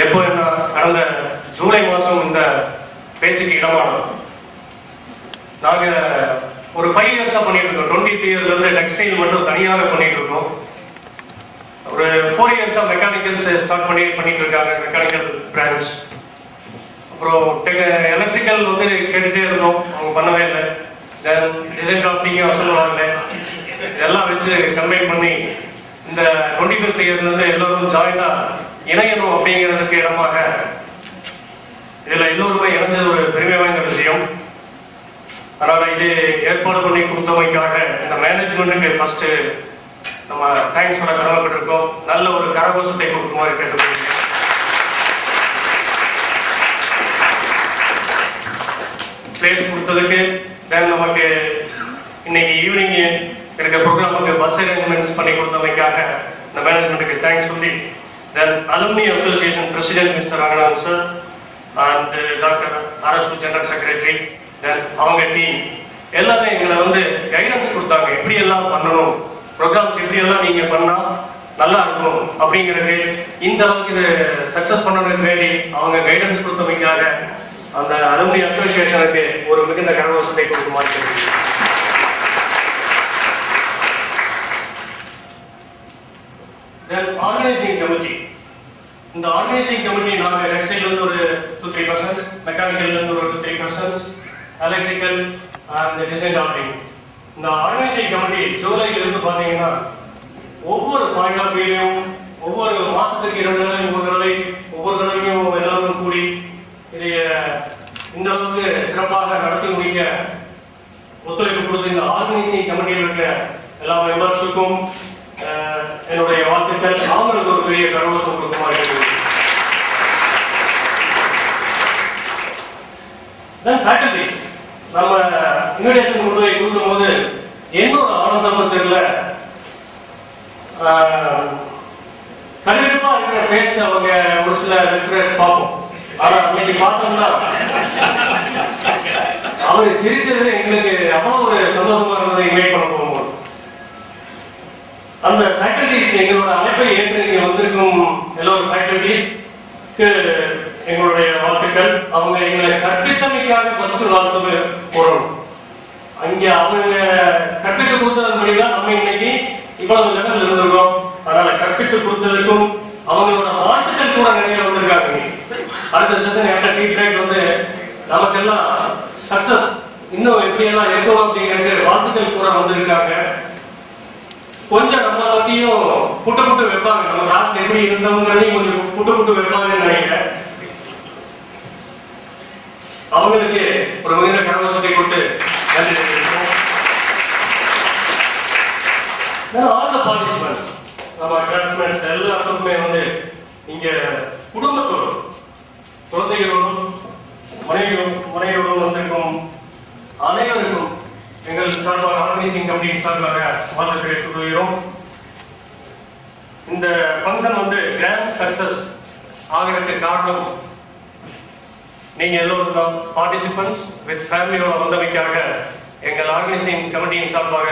எப்போ கடந்த ஜூலை மாதம் இந்த பேச்சுக்கு இடமானோம். நாங்கள் ஒரு 5 இயர்ஸாக பண்ணிட்டு இருக்கோம். 23 இயர்ஸ்லேருந்து டெக்ஸ்டைல் மட்டும் தனியாக பண்ணிட்டு இருக்கோம். ஒரு 4 இயர்ஸாக மெக்கானிக்கல்ஸ் ஸ்டார்ட் பண்ணிட்டு இருக்காங்க, மெக்கானிக்கல் பிரான்ச். அப்புறம் எலக்ட்ரிக்கல் வந்து கேட்டுகிட்டே இருந்தோம், அவங்க பண்ணவே இல்லை. தென் டிசைன் டிராஃப்டிங்கும் வசூல் இதெல்லாம் வச்சு கம்பைன் பண்ணி இந்த 25th இயர்லேருந்து எல்லோரும் ஜாயினாக இணையணும் அப்படிங்கிறதுக்கு இடமாக இதில் எல்லோருமே இணைஞ்சது ஒரு பெருமை வாய்ந்த விஷயம். அதனால் இது ஏற்பாடு பண்ணி கொடுத்தவைக்காக இந்த மேனேஜ்மெண்ட்டுக்கு ஃபர்ஸ்ட் நம்ம தேங்க்ஸ் சொல்ல கடமைப்பட்டிருக்கோம். நல்ல ஒரு கரகோஷத்தை கொடுக்குமாறு கேட்டுக்கொள்கிறேன். பிளேஸ் கொடுத்ததுக்கு தென் நமக்கு இன்னைக்கு ஈவினிங் இருக்கிற ப்ரோக்ராமுக்கு பஸ் அரேஞ்ச்மெண்ட்ஸ் பண்ணி கொடுத்தவைக்காக இந்த மேனேஜ்மெண்ட்டுக்கு தேங்க்ஸ் சொல்லி then alumni association president mister Ranganathan sir and doctor Arasu general secretary then அவங்க டீம் எல்லாமே எங்களை வந்து கைடன்ஸ் கொடுத்தாங்க. எப்படி எல்லாம் பண்ணணும், ப்ரோக்ராம்ஸ் எப்படி எல்லாம் நீங்க பண்ணா நல்லா இருக்கும் அப்படிங்கிறது, இந்த அளவுக்கு இது சக்சஸ் பண்ணணும்னு வேண்டி அவங்க கைடன்ஸ் கொடுத்தவங்காக அந்த அலுமினி அசோசியேஷனுக்கு ஒரு மிகுந்த கரகோஷத்தை கொடுக்குமாறு. தென் ஆர்கனைசிங் கமிட்டி. இந்த ஆர்கனைசிங் கமிட்டி நாங்கள் டெக்ஸ்டைல் வந்து ஒரு 2-3%, மெக்கானிக்கல் இருந்து ஒரு 2-3%, எலக்ட்ரிக்கல் அண்ட் டிசைன் ஆர்டிங். இந்த ஆர்கனைசிங் கமிட்டி ஜூலைல இருந்து பார்த்தீங்கன்னா ஒவ்வொரு பாயிண்ட் ஆஃப் வியூலையும் ஒவ்வொரு மாசத்துக்கு 2 தடவை 3 தடவை ஒவ்வொரு தடவையும் எல்லாரும் கூடி இதை இந்த அளவுக்கு சிறப்பாக நடத்தி முடிக்க ஒத்துழைப்பு கொடுத்து இந்த ஆர்கனைசிங் கமிட்டியில் இருக்க எல்லா மெம்பர்ஸுக்கும் என்னுடைய வாழ்த்துக்கள். அவங்களுக்கு ஒரு பெரிய கரகோஷம் கொடுக்குமாறு. ஃபேக்கல்டிஸ் நம்ம இன்விடேஷன் கொடுக்கும் போது என்னோட ஆனந்தமும் தெரியல, கண்டிப்பா இருக்கிற பேச அவங்க ஒரு சில லெக்சரர்ஸ் பார்ப்போம். ஆனா இன்னைக்கு பார்த்தோம்னா அவரு சிரிச்சது எங்களுக்கு அவ்வளவு ஒரு சந்தோஷமா இருந்தது. இன்வைட் பண்ண போகும்போது அந்த ஃபேக்கல்டிஸ் எங்களோட அழைப்பை ஏற்று இங்க வந்திருக்கும் எல்லோரும் ஃபேக்கல்டிஸ்க்கு எங்களுடைய வாழ்த்துக்கள். அவங்க எங்களை கற்பித்தமைக்காக ஃபர்ஸ்ட் வாழ்த்து போறோம். அங்க அவங்க கற்பித்து கொடுத்ததன்படிதான் நம்ம இன்னைக்கு இவ்வளவு லெவல் இருந்திருக்கோம். அதனால கற்பித்து கொடுத்ததுக்கும் அவங்களோட வாழ்த்துக்கள் கூட நிறைய வந்திருக்காங்க. அடுத்த செஷன் என்ற ஃபீட்பேக் வந்து நமக்கெல்லாம் சக்சஸ் இன்னும் எப்படி எல்லாம் இருக்கணும் அப்படிங்கிறது வாழ்த்துக்கள் கூட வந்திருக்காங்க. கொஞ்சம் நம்ம பத்தியும் புட்டு வைப்பாங்க, நம்ம கிளாஸ்ல எப்படி இருந்தவங்களையும் கொஞ்சம் புட்டு வைப்பாங்கன்னு நினைக்கிறேன். அவங்களுக்கு ஒரு மிகுந்த கரகோஷத்தை கொடுத்து நன்றி தெரிவிப்போம். All the participants, நம்ம கிளாஸ்மேட்ஸ் எல்லாத்துக்குமே வந்து இங்க குடும்பத்தோடும் குழந்தைகளோடும் மனைவியோடும் வந்திருக்கும் அனைவருக்கும் எங்கள் சார்பாக ஆர்கனைசிங் கமிட்டி சார்பாக வாழ்த்துக்களை கூறுகிறோம். இந்த ஃபங்க்ஷன் வந்து கிராண்ட் சக்சஸ் ஆகிறதுக்கு காரணம் நீங்க எல்லோரும் தான். பார்ட்டிசிபென்ட்ஸ் வித் ஃபேமிலியோட வந்தமைக்காக எங்கள் ஆர்கனைசிங் கமிட்டியின் சார்பாக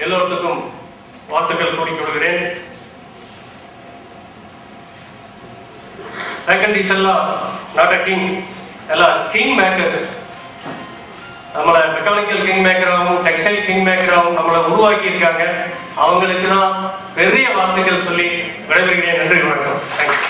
எல்லோருக்கும் வாழ்த்துக்கள் கூறிக்கொள்கிறேன். ஃபேக்கல்டிஸ் எல்லாம் நாட் அ கிங், எல்லாம் கிங் மேக்கர்ஸ். நம்மளை மெக்கானிக்கல் கிங் மேக்கராகவும் டெக்ஸ்டைல் கிங் மேக்கராகவும் நம்மளை உருவாக்கி இருக்காங்க. அவங்களுக்கு தான் பெரிய வார்த்தைகள் சொல்லி விடைபெறுகிறேன். நன்றி, வணக்கம். தேங்க்யூ.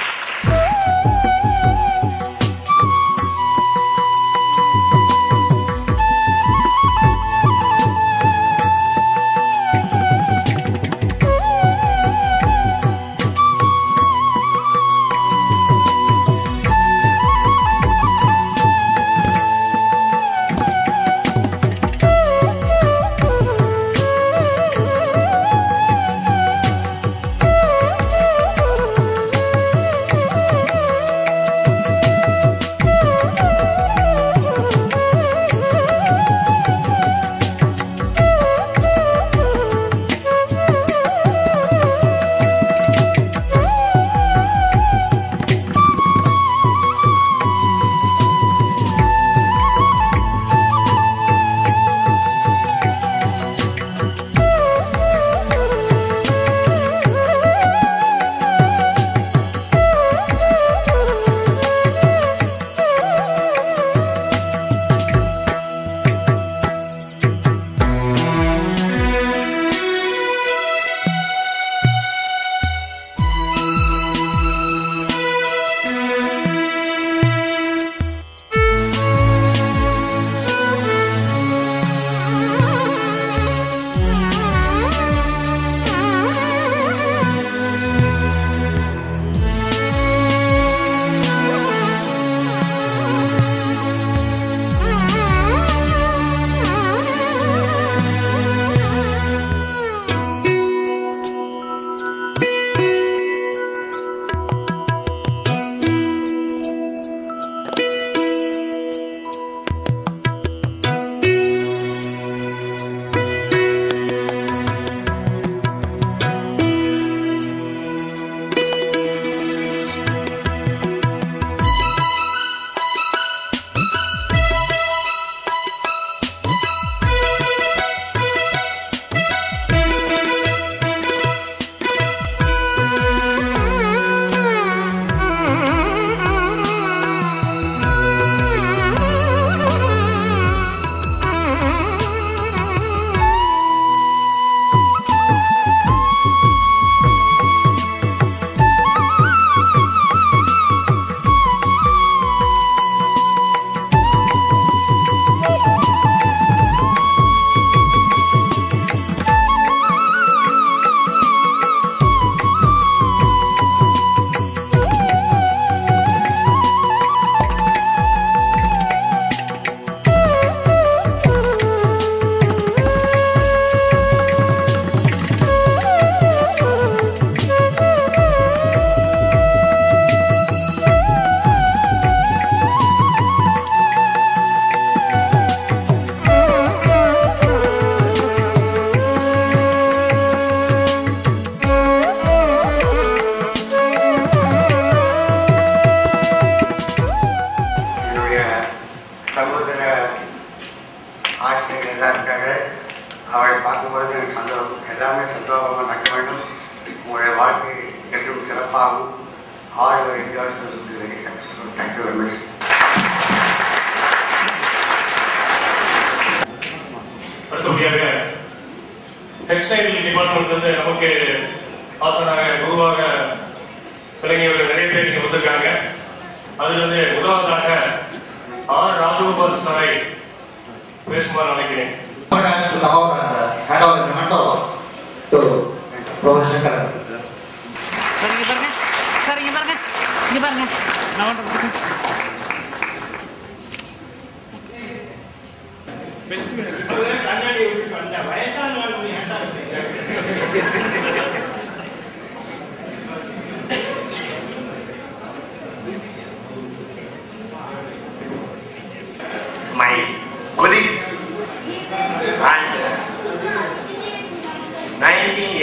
டெக்ஸ்டைல் டிபார்ட்மெண்ட் வந்து நமக்கு ஆசனாக குருவாக விளங்கியவர்கள் நிறைய பேர் இங்கே வந்திருக்காங்க. அதுல இருந்து முதலாவதாக ஆர் ராஜகோபால் சாரை பேசுமாறு நினைக்கிறேன்.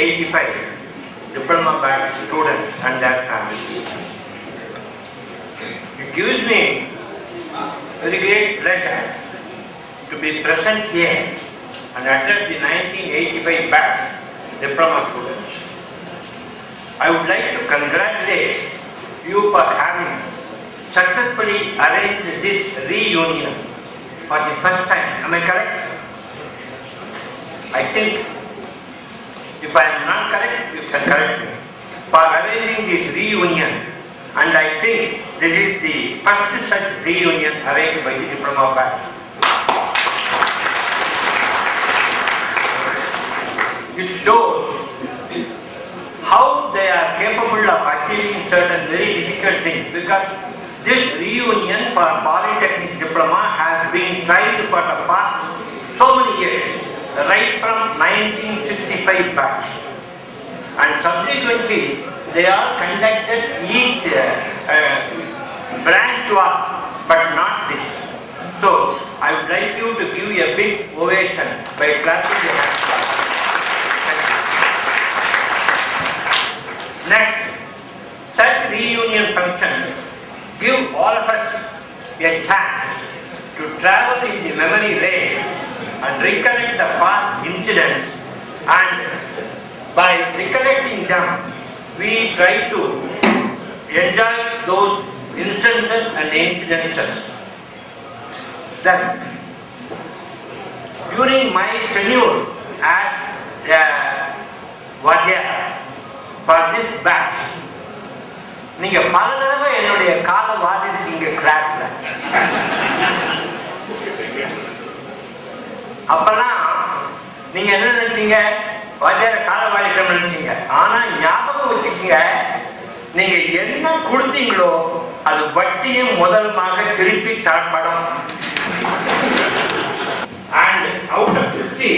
1985 diploma batch students and their families. It gives me very great pleasure to be present here and address the 1985 batch diploma students. I would like to congratulate you for having successfully arranged this reunion for the first time. Am I correct? I think if I am not correct, you can correct me. For arranging this reunion, and I think this is the first such reunion arranged by the diploma batch. It shows how they are capable of achieving certain very difficult things, because this reunion for Polytechnic diploma has been tried for the past so many years, right from 1965 batch, and subsequently they are conducted each branch work, but not this. So I would like you to give a big ovation by clapping your hands. Next, such reunion functions give all of us a chance to travel in the memory lane and recollect the past incidents, and by recollecting them, we try to enjoy those instances and incidences. Then, during my tenure as Vadya for this batch, நீங்க பல தடவை என்னுடைய கால வாதிருக்கீங்க கிளாஸ்ல. அப்பெல்லாம் நீங்க என்ன நினைச்சீங்க? வாத்தியார கால வாதிட்டம் நினைச்சீங்க. ஆனா ஞாபகம் வச்சுக்கீங்க, நீங்க என்ன கொடுத்தீங்களோ அது வட்டியும் முதலுமாக திருப்பி தரப்படும். And out of 50,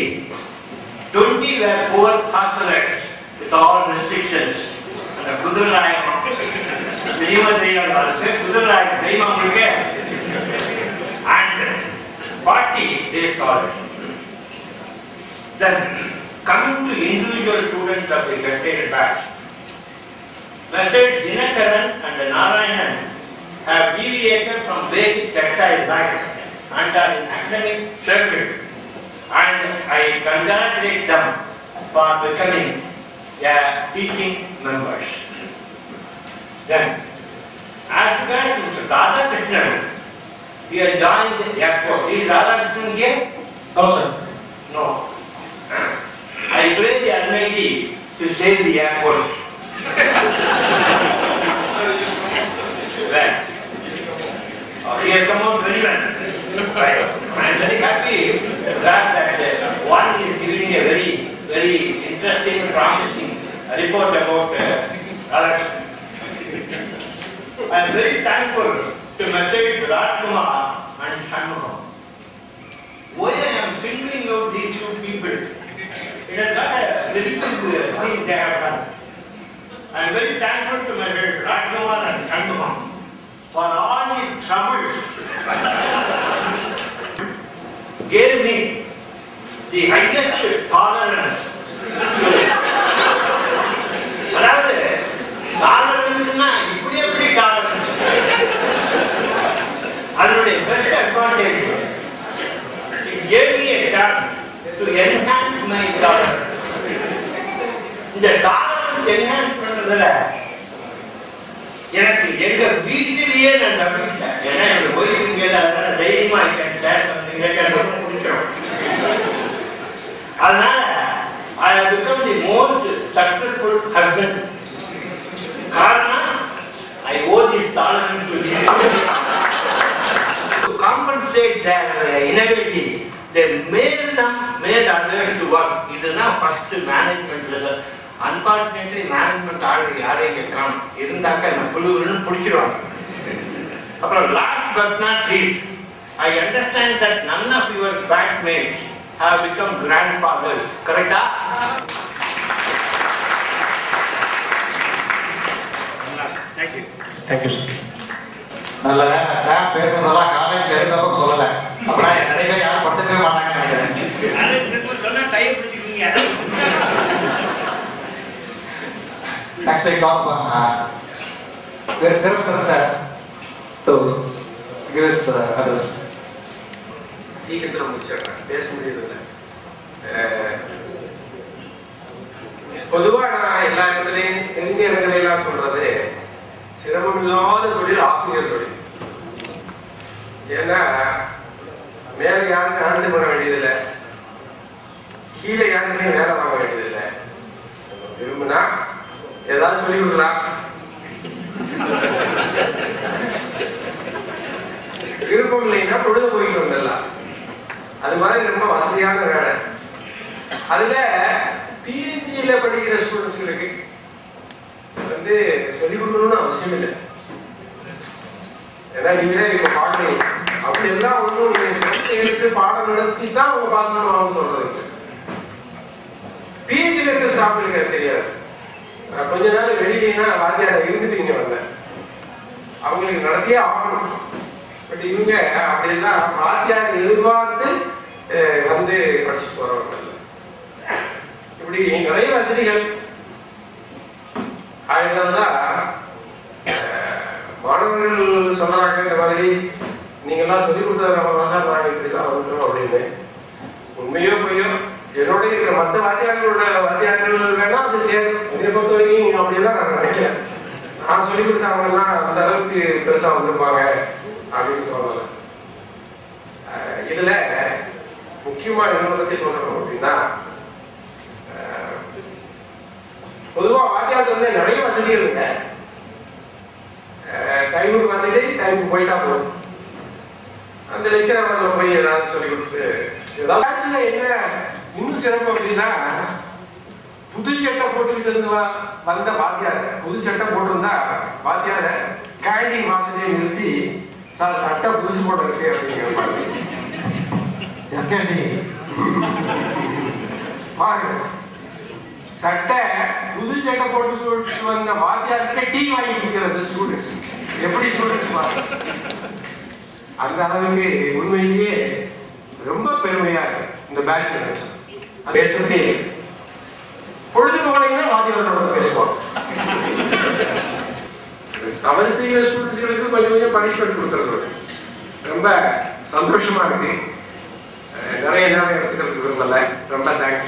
20 were poor hustlers with all restrictions. அந்த குதிரநாயகம் தெய்வத்தையாளர்களுக்கு குதிரநாயகம் தெய்வங்களுக்கு and 40 they called. Then coming to individual students of the Gated batch, Mr. Dinakaran and Narayanan have deviated from basic textile life and are in academic circuit, and I congratulate them for becoming teaching members. Then, as regards Mr. Radhakrishnan, he has joined the airport. Is Radhakrishnan here? No, sir. No. I pray the Almighty to save the airport. Well, he has come out very well. I am very happy that one is giving a very, very interesting, promising report about Radhakrishnan. I am very thankful to message Rajkumar and Shanmugam. Why I am singling out these two people? It is not a very good thing they have done. I am very thankful to message Rajkumar and Shanmugam for all his troubles. Gave me the highest tolerance. அதாவது டாலரன்ஸ்னா இப்படி எப்படி tolerance, அதனுடைய best advantage it gave me a chance to enhance my tolerance. இந்த tolerance enhance பண்றதுல எனக்கு எங்க வீட்டிலேயே நான் நம்பிட்டேன். ஏன்னா என்னோட ஒய்ஃபு கேட்ட அதனால தைரியமா முடிக்கிறோம். அதனால I have become the most successful husband. Karna, I owe this tolerance to you. To compensate their inability, they made others to work. This is not first management lesson. Unfortunately, management already யாரையும் கேட்கலாம் இருந்தாக்க நான் புழுவுன்னு பிடிச்சிருவாங்க. அப்புறம் last but not least, I understand that none of your batchmates have become grandfathers. Correct? Thank you. Thank you, sir. நல்ல sir பேசுறதெல்லாம் காலேஜ்ல இருந்தப்ப சொல்லல. அப்புறம் நிறைய பேர் யாரும் படுத்துக்கவே மாட்டாங்கன்னு நினைக்கிறேன். சொன்னா type பிடிச்சிருக்கீங்க. Next I call upon Virupathan sir to give his address. சீக்கிரத்தில் முடிச்சிடுறேன், பேச முடியதில்லை. பொதுவாக நான் எல்லா இடத்துலையும் எங்க இடங்களெல்லாம் சொல்றது சிரமம் இல்லாத தொழில் ஆசிரியர் தொழில். ஏன்னா மேல யாருக்கும் ஆன்சர் பண்ண வேண்டியதில்லை, கீழே யாருக்குமே வேலை வாங்க வேண்டியதில்லை. விரும்புனா ஏதாவது சொல்லி கொடுக்கலாம், விருப்பம் இல்லைன்னா பொழுது போயிட்டு வந்துடலாம். அது மாதிரி ரொம்ப வசதியான வேலை. அதுல பிஹெச்டியில படிக்கிற ஸ்டூடெண்ட்ஸ்களுக்கு சொல்லிக் கொடுக்கணும்னு அவசியம் இல்லை. ஏன்னா நீங்களே இப்ப பாடுறீங்க, அப்படி எல்லாம் ஒன்றும் நீங்க சிறப்பு எடுத்து பாடம் நடத்தி தான் அவங்க பாசனமாகும் சொல்றது. பிஹெச்டியில இருக்க ஸ்டாஃப்களுக்கு அது தெரியாது. கொஞ்ச நாள் வெளியினா வாத்தியார் இருந்துட்டு இங்க வந்தேன், அவங்களுக்கு நடத்தியே ஆகணும். பட் இவங்க அப்படிலாம் வாத்தியார் எதிர்பார்த்து வந்து படிச்சு போறவர்கள். இப்படி நிறைய வசதிகள். அதனாலதான் மாணவர்கள் சொல்றாங்க, இந்த மாதிரி நீங்க எல்லாம் சொல்லிக் கொடுத்தா நாங்க இப்படிதான் வந்துட்டோம் அப்படின்னு. உண்மையோ பொய்யோ என்னோட இருக்கிற மற்ற வாத்தியார்கள் வேணா அது சேரும். இதை பொறுத்த வரைக்கும் அப்படிலாம் நான் நினைக்கிறேன். நான் சொல்லிக் கொடுத்த அவங்க எல்லாம் அந்த அளவுக்கு பெருசா வந்திருப்பாங்க அப்படின்னு சொல்லல. இதுல முக்கியமா என்ன பத்தி சொல்லணும் அப்படின்னா, பொதுவா வாத்தியாருக்கு நிறைய வசதிகள் இல்லை. டைமுக்கு வந்துட்டு டைமுக்கு போயிட்டா போதும். அந்த லெக்சர் போய் ஏதாவது சொல்லி கொடுத்து ஏதாவது என்ன இன்னும் சிறப்பு அப்படின்னா, புது சட்டை போட்டுக்கிட்டு இருந்து வந்த வாத்தியார் புது சட்டை போட்டிருந்தா வாத்தியார கேண்டீன் மாசத்தையே நிறுத்தி சார் சட்டை புதுசு போட்டிருக்கு அப்படிங்கிற மாதிரி சட்டை புது சட்டை போட்டு வந்த வாத்தியார்கிட்ட டீ வாங்கி கொடுக்கிறது ஸ்டூடெண்ட்ஸ். எப்படி ஸ்டூடெண்ட்ஸ் அந்த அளவுக்கு உண்மையிலேயே ரொம்ப பெருமையா இருக்கு இந்த பேட்ச். பேசுறதே பொழுது போனீங்கன்னா வாத்தியாரோட பேசுவாங்க. தவறு செய்கிற ஸ்டூடெண்ட்ஸ்களுக்கு கொஞ்சம் கொஞ்சம் பனிஷ்மெண்ட் கொடுக்கறது ரொம்ப சந்தோஷமா இருக்கு. நிறைய நேரம் எடுத்துக்கிறது விரும்பல. ரொம்ப தேங்க்ஸ்.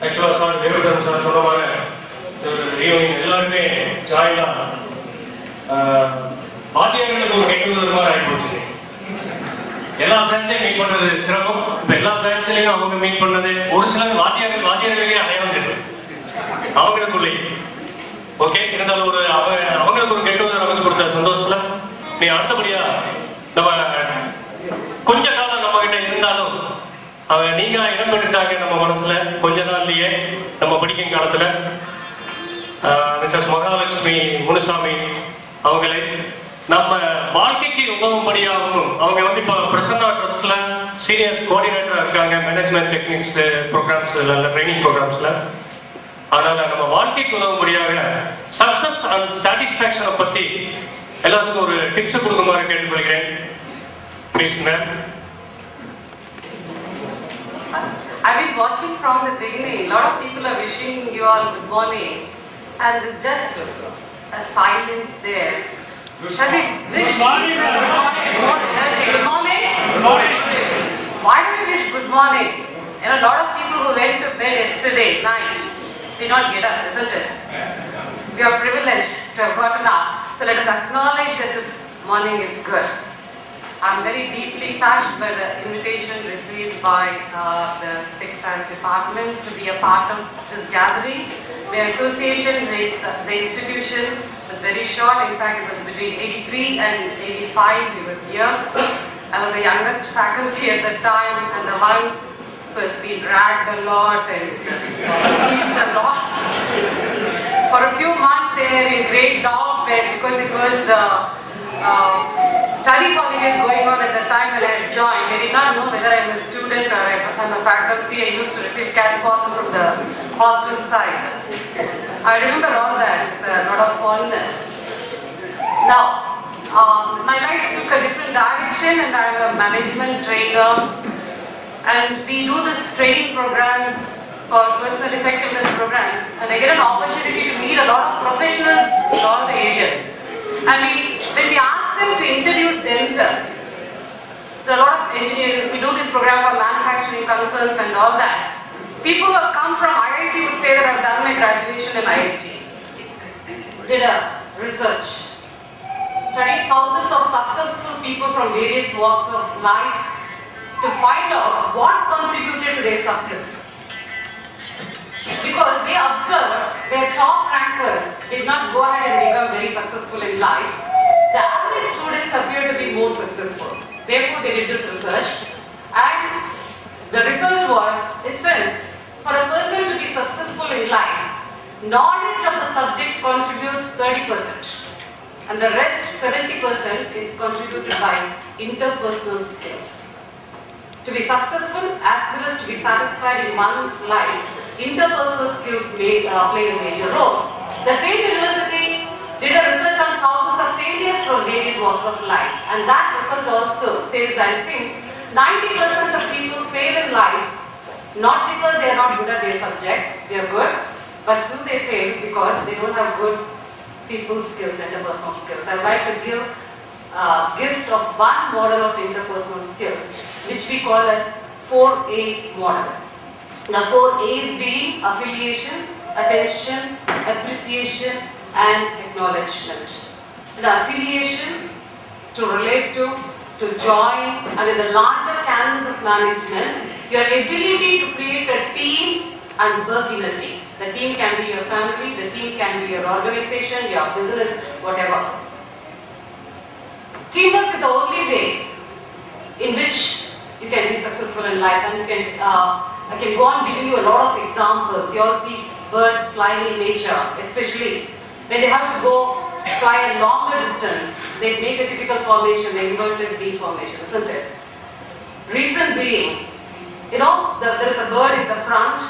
ஆக்சுவலாக சார் தேவதன் சார் சொன்ன மாதிரி எல்லாருமே ஜாயினா வாத்தியார்களுக்கு ஒரு கேட்கறது மாதிரி ஆகிப்போச்சு. எல்லா பிரான்ச்சையும் மீட் பண்றது சிரமம். இப்போ எல்லா பிரான்ச்லையும் அவங்க மீட் பண்ணது ஒரு சிலர் வாத்தியார்களுக்கே அடையாளம் இருக்கு அவங்களுக்குள்ளே. ஓகே, இருந்தாலும் ஒரு அவங்களுக்கு ஒரு கெட்டு அமைச்சு கொடுத்த சந்தோஷத்துல நீ அடுத்தபடியா நம்ம கொஞ்ச காலம் நம்ம கிட்ட இருந்தாலும் அவங்க நீங்களா இடம் பெற்றுட்டாங்க நம்ம மனசுல. கொஞ்ச நாள்லயே நம்ம படிக்கும் காலத்துல மிஸ்ஸஸ் மகாலட்சுமி முனுசாமி அவங்களை நம்ம வாழ்க்கைக்கு உதவும்படியாகவும் அவங்க இப்போ பிரசன்னா ட்ரஸ்ட்ல சீனியர் கோஆர்டினேட்டரா இருக்காங்க மேனேஜ்மெண்ட் டெக்னிக்ஸ் ப்ரோக்ராம்ஸ் ட்ரைனிங் ப்ரோக்ராம்ஸ்ல. அதனால நம்ம வாழ்க்கைக்கு உதவும்படியாக சக்சஸ் அண்ட் சாட்டிஸ்பாக்சனை பத்தி எல்லாத்துக்கும் ஒரு டிப்ஸ் கொடுக்குமாறு கேட்டுக்கொள்கிறேன். Please ma'am. I've been watching from the beginning. A lot of people are wishing you all good morning, and there's just a silence there. Shall we wish good morning? More energy. Good morning. Good morning. Why do we wish good morning? You know, a lot of people who went to bed yesterday night did not get up, isn't it? We are privileged to have gotten up. So let us acknowledge that this morning is good. I'm very deeply touched by the invitation received by the textile department to be a part of this gathering. My association with the institution was very short. In fact, it was between 83 and 85 we was here. I was the youngest faculty at the time and the one who has been dragged a lot and teased a lot. For a few months there in grade dog bed because it was the study holidays going on at the time when I had joined. I did not know whether I am a student or I am a faculty. I used to receive cat calls from the hostel side. I remember all that with a lot of fondness. Now, my life took a different direction, and I am a management trainer, and we do this training programs for personal effectiveness programs, and I get an opportunity to meet a lot of professionals in all the areas. And when we ask them to introduce themselves, there are a lot of engineers, we do this program for manufacturing concerns and all that. People who have come from IIT would say that I've done my graduation in IIT, did a research, studied thousands of successful people from various walks of life to find out what contributed to their success. Because they observed their top rankers did not go ahead and become very successful in life. The average students appear to be more successful. Therefore, they did this research, and the result was, it says, for a person to be successful in life, knowledge of the subject contributes 30%. And the rest, 70%, is contributed by interpersonal skills. To be successful as well as to be satisfied in one's life, interpersonal skills play a major role. The same university did a research on thousands of failures from various walks of life, and that result also says that since 90% of people fail in life, not because they are not good at their subject, they are good, but still they fail because they don't have good people skills, interpersonal skills. I would like to give a gift of one model of interpersonal skills, which we call as 4A model. The 4 A's being affiliation, attention, appreciation, and acknowledgement. The affiliation, to relate to join, and in the larger canvas of management, your ability to create a team and work in a team. The team can be your family, the team can be your organization, your business, whatever. Teamwork is the only way in which you can be successful in life, and you can, I can go on giving you a lot of examples. You all see birds flying in nature, especially when they have to go fly a longer distance. They make a typical formation, the inverted V formation, isn't it? Reason being, you know, there is a bird in the front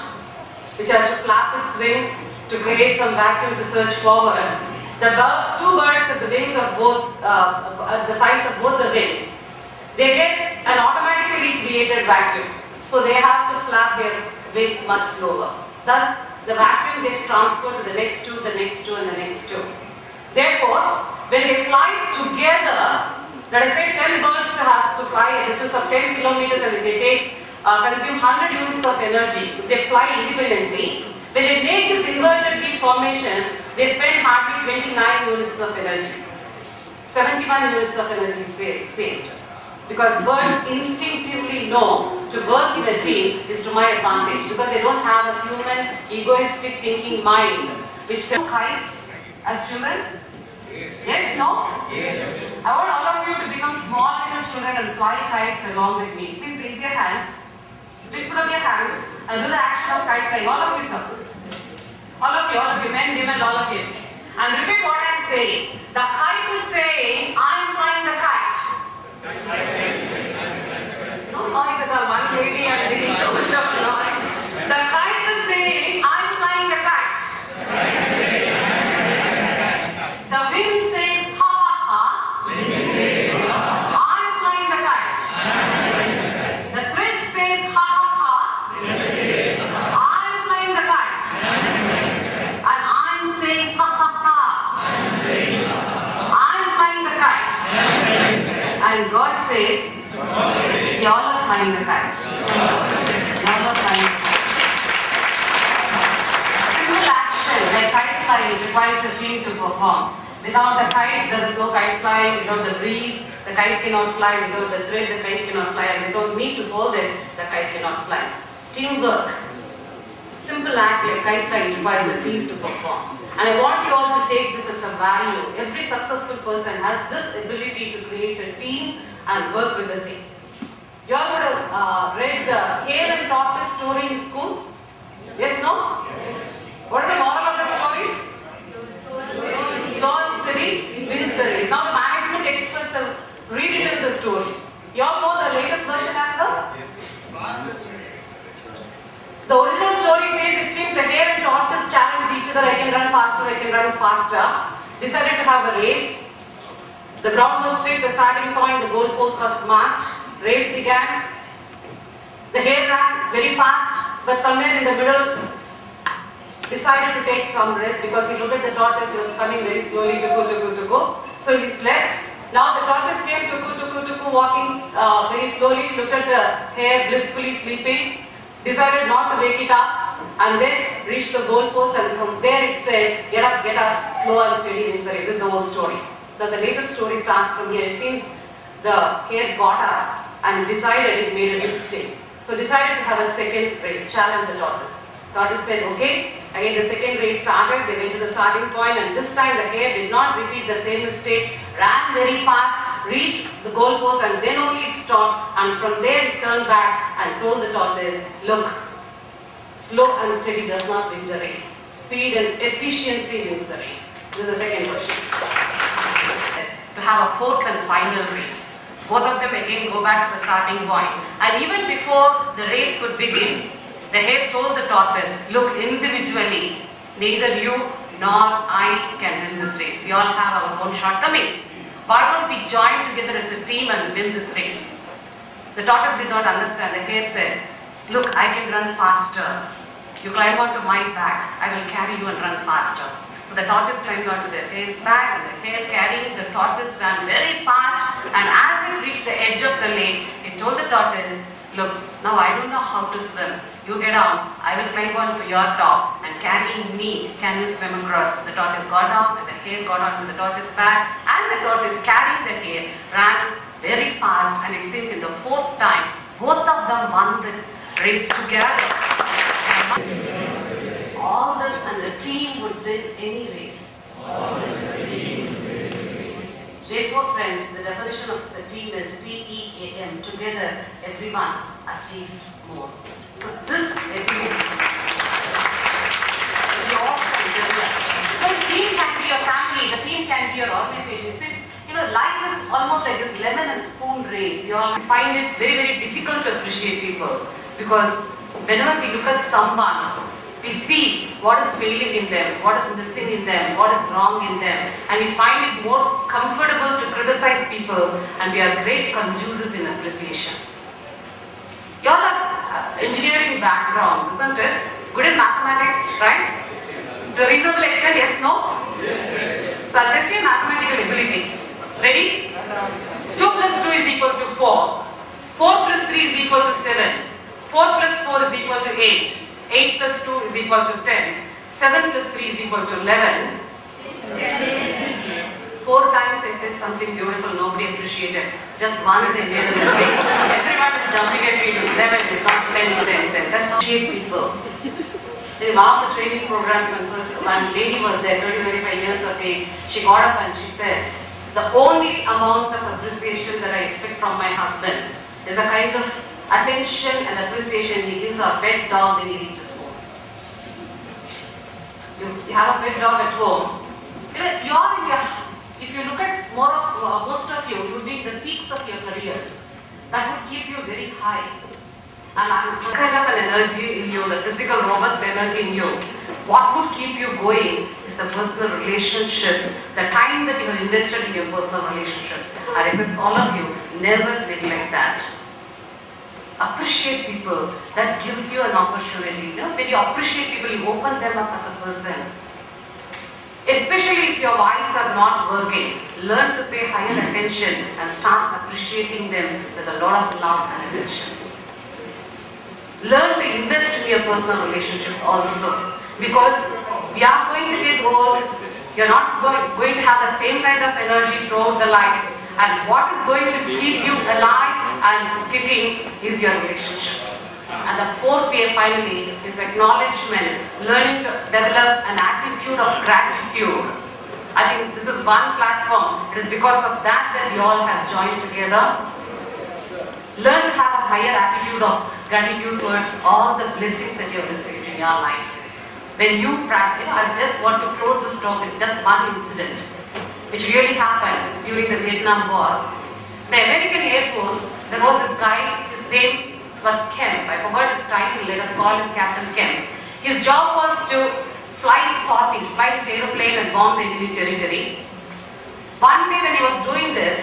which has to flap its wing to create some vacuum to surge forward. The two birds at the wings of both, at the sides of both the wings, they get an automatically created vacuum. So they have to flap their wings much slower. Thus, the vacuum gets transferred to the next two, the next two, and the next two. Therefore, when they fly together, let us say 10 birds to have to fly a distance of 10 kilometers, and if they take consume 100 units of energy, if they fly independently, when they make this inverted V formation, they spend hardly 29 units of energy. 71 units of energy saved. Because birds instinctively know to work in a team is to my advantage, because they don't have a human egoistic thinking mind which can kites as children. Yes, no? Yes. I want all of you to become small little children and fly kites along with me. Please raise your hands. Please put up your hands and do the action of kite flying. All of you, sir. All of you, men, women, all of you. And repeat what I am saying. The kite is saying, I am flying the kite. No noise at all. One lady and making so much of noise. The kite is saying, I am flying the kite. The wind says, ha ha ha. I am flying the kite. The thread says, ha ha ha. I am flying the kite. And I am saying, ha ha ha. I am flying the kite. And God says, you all are flying the kite. You all are flying the kite. Simple action like kite flying requires a team to perform. Without the kite, there is no kite flying. Without the breeze, the kite cannot fly. Without the thread, the kite cannot fly. And without me to hold it, the kite cannot fly. Teamwork. Simple act like kite flying requires a team to perform. And I want you all to take this as a value. Every successful person has this ability to create a team and work with a team. You all would have read the Hare and Tortoise story in school? Yes, no? What is the moral of that story? Slow and steady wins the race. Now the management experts have rewritten the story. You all know the latest version as well? The original story says it seems the hare and tortoise challenged each other. I can run faster, I can run faster. Decided to have a race. The ground was fixed, the starting point, the goalpost was marked, race began. The hare ran very fast, but somewhere in the middle decided to take some rest because he looked at the tortoise, he was coming very slowly, tuku. So he slept. Now the tortoise came, tuku, walking very slowly, looked at the hare blissfully sleeping, decided not to wake it up, and then reached the goalpost, and from there it said, get up, slow and steady wins the race. This is the whole story. Now the latest story starts from here. It seems the hare got up and decided it made a mistake. So decided to have a second race, challenge the tortoise. Tortoise said, okay. Again the second race started, they went to the starting point, and this time the hare did not repeat the same mistake, ran very fast, reached the goalpost, and then only it stopped, and from there it turned back and told the tortoise, look, slow and steady does not win the race. Speed and efficiency wins the race. This is the second question. To have a fourth and final race. Both of them again go back to the starting point. And even before the race could begin, the hare told the tortoise, look, individually, neither you nor I can win this race. We all have our own shortcomings. Why don't we join together as a team and win this race? The tortoise did not understand. The hare said, look, I can run faster. You climb onto my back, I will carry you and run faster. So the tortoise climbed onto the hare's back, and the hare carrying the tortoise ran very fast, and as it reached the edge of the lake, it told the tortoise, look, now I don't know how to swim. You get down, I will climb onto your top, and carrying me, can you swim across? The tortoise got down, and the hare got onto the tortoise's back, and the tortoise carrying the hare ran very fast, and it seems in the fourth time, both of them won the race together. All this and the team would win any race. Therefore, friends, the definition of the team is TEAM. Together, everyone achieves more. So this ability, we all can do that. The team can be your family, the team can be your organization. See, life is almost like this lemon and spoon race. We all find it very, very difficult to appreciate people because whenever we look at someone, we see what is failing in them, what is missing in them, what is wrong in them, and we find it more comfortable to criticize people, and we are great consumers in appreciation. You all have engineering backgrounds, isn't it? Good in mathematics, right? To a reasonable extent, yes, no? Yes. So I'll test your mathematical ability. Ready? 2 plus 2 is equal to 4. 4 plus 3 is equal to 7. 4 plus 4 is equal to 8. 8 plus 2 is equal to 10. 7 plus 3 is equal to 11. 4 times I said something beautiful, nobody appreciated. Just once I made a mistake. Everyone is jumping at me to 11, it's not 10, 10. That's how shape people. In one of the training programs, one lady was there, 25 years of age. She got up and she said, the only amount of appreciation that I expect from my husband is a kind of attention and appreciation he gives our pet dog when he reaches home. You have a pet dog at home. If you look at most of you, you would be the peaks of your careers. That would keep you very high. And what kind of an energy in you, the physical robust energy in you, what would keep you going is the personal relationships, the time that you have invested in your personal relationships. I request all of you, never neglect that. Appreciate people. That gives you an opportunity. When you appreciate people, you open them up as a person. Especially if your wives are not working, learn to pay higher attention and start appreciating them with a lot of love and attention. Learn to invest in your personal relationships also, because we are going to get old. You're not going to have the same kind of energy throughout the life, and what is going to keep you alive and kicking is your relationships. And the fourth way finally is acknowledgement, learning to develop an attitude of gratitude. I think this is one platform. It is because of that we all have joined together. Learn to have a higher attitude of gratitude towards all the blessings that you have received in your life. When you practice, I just want to close this talk with just one incident which really happened during the Vietnam War. The American Air Force, there was this guy, his name was Kemp. I forgot his title, let us call him Captain Kemp. His job was to fly sorties, fly his aeroplane and bomb the enemy territory. One day when he was doing this,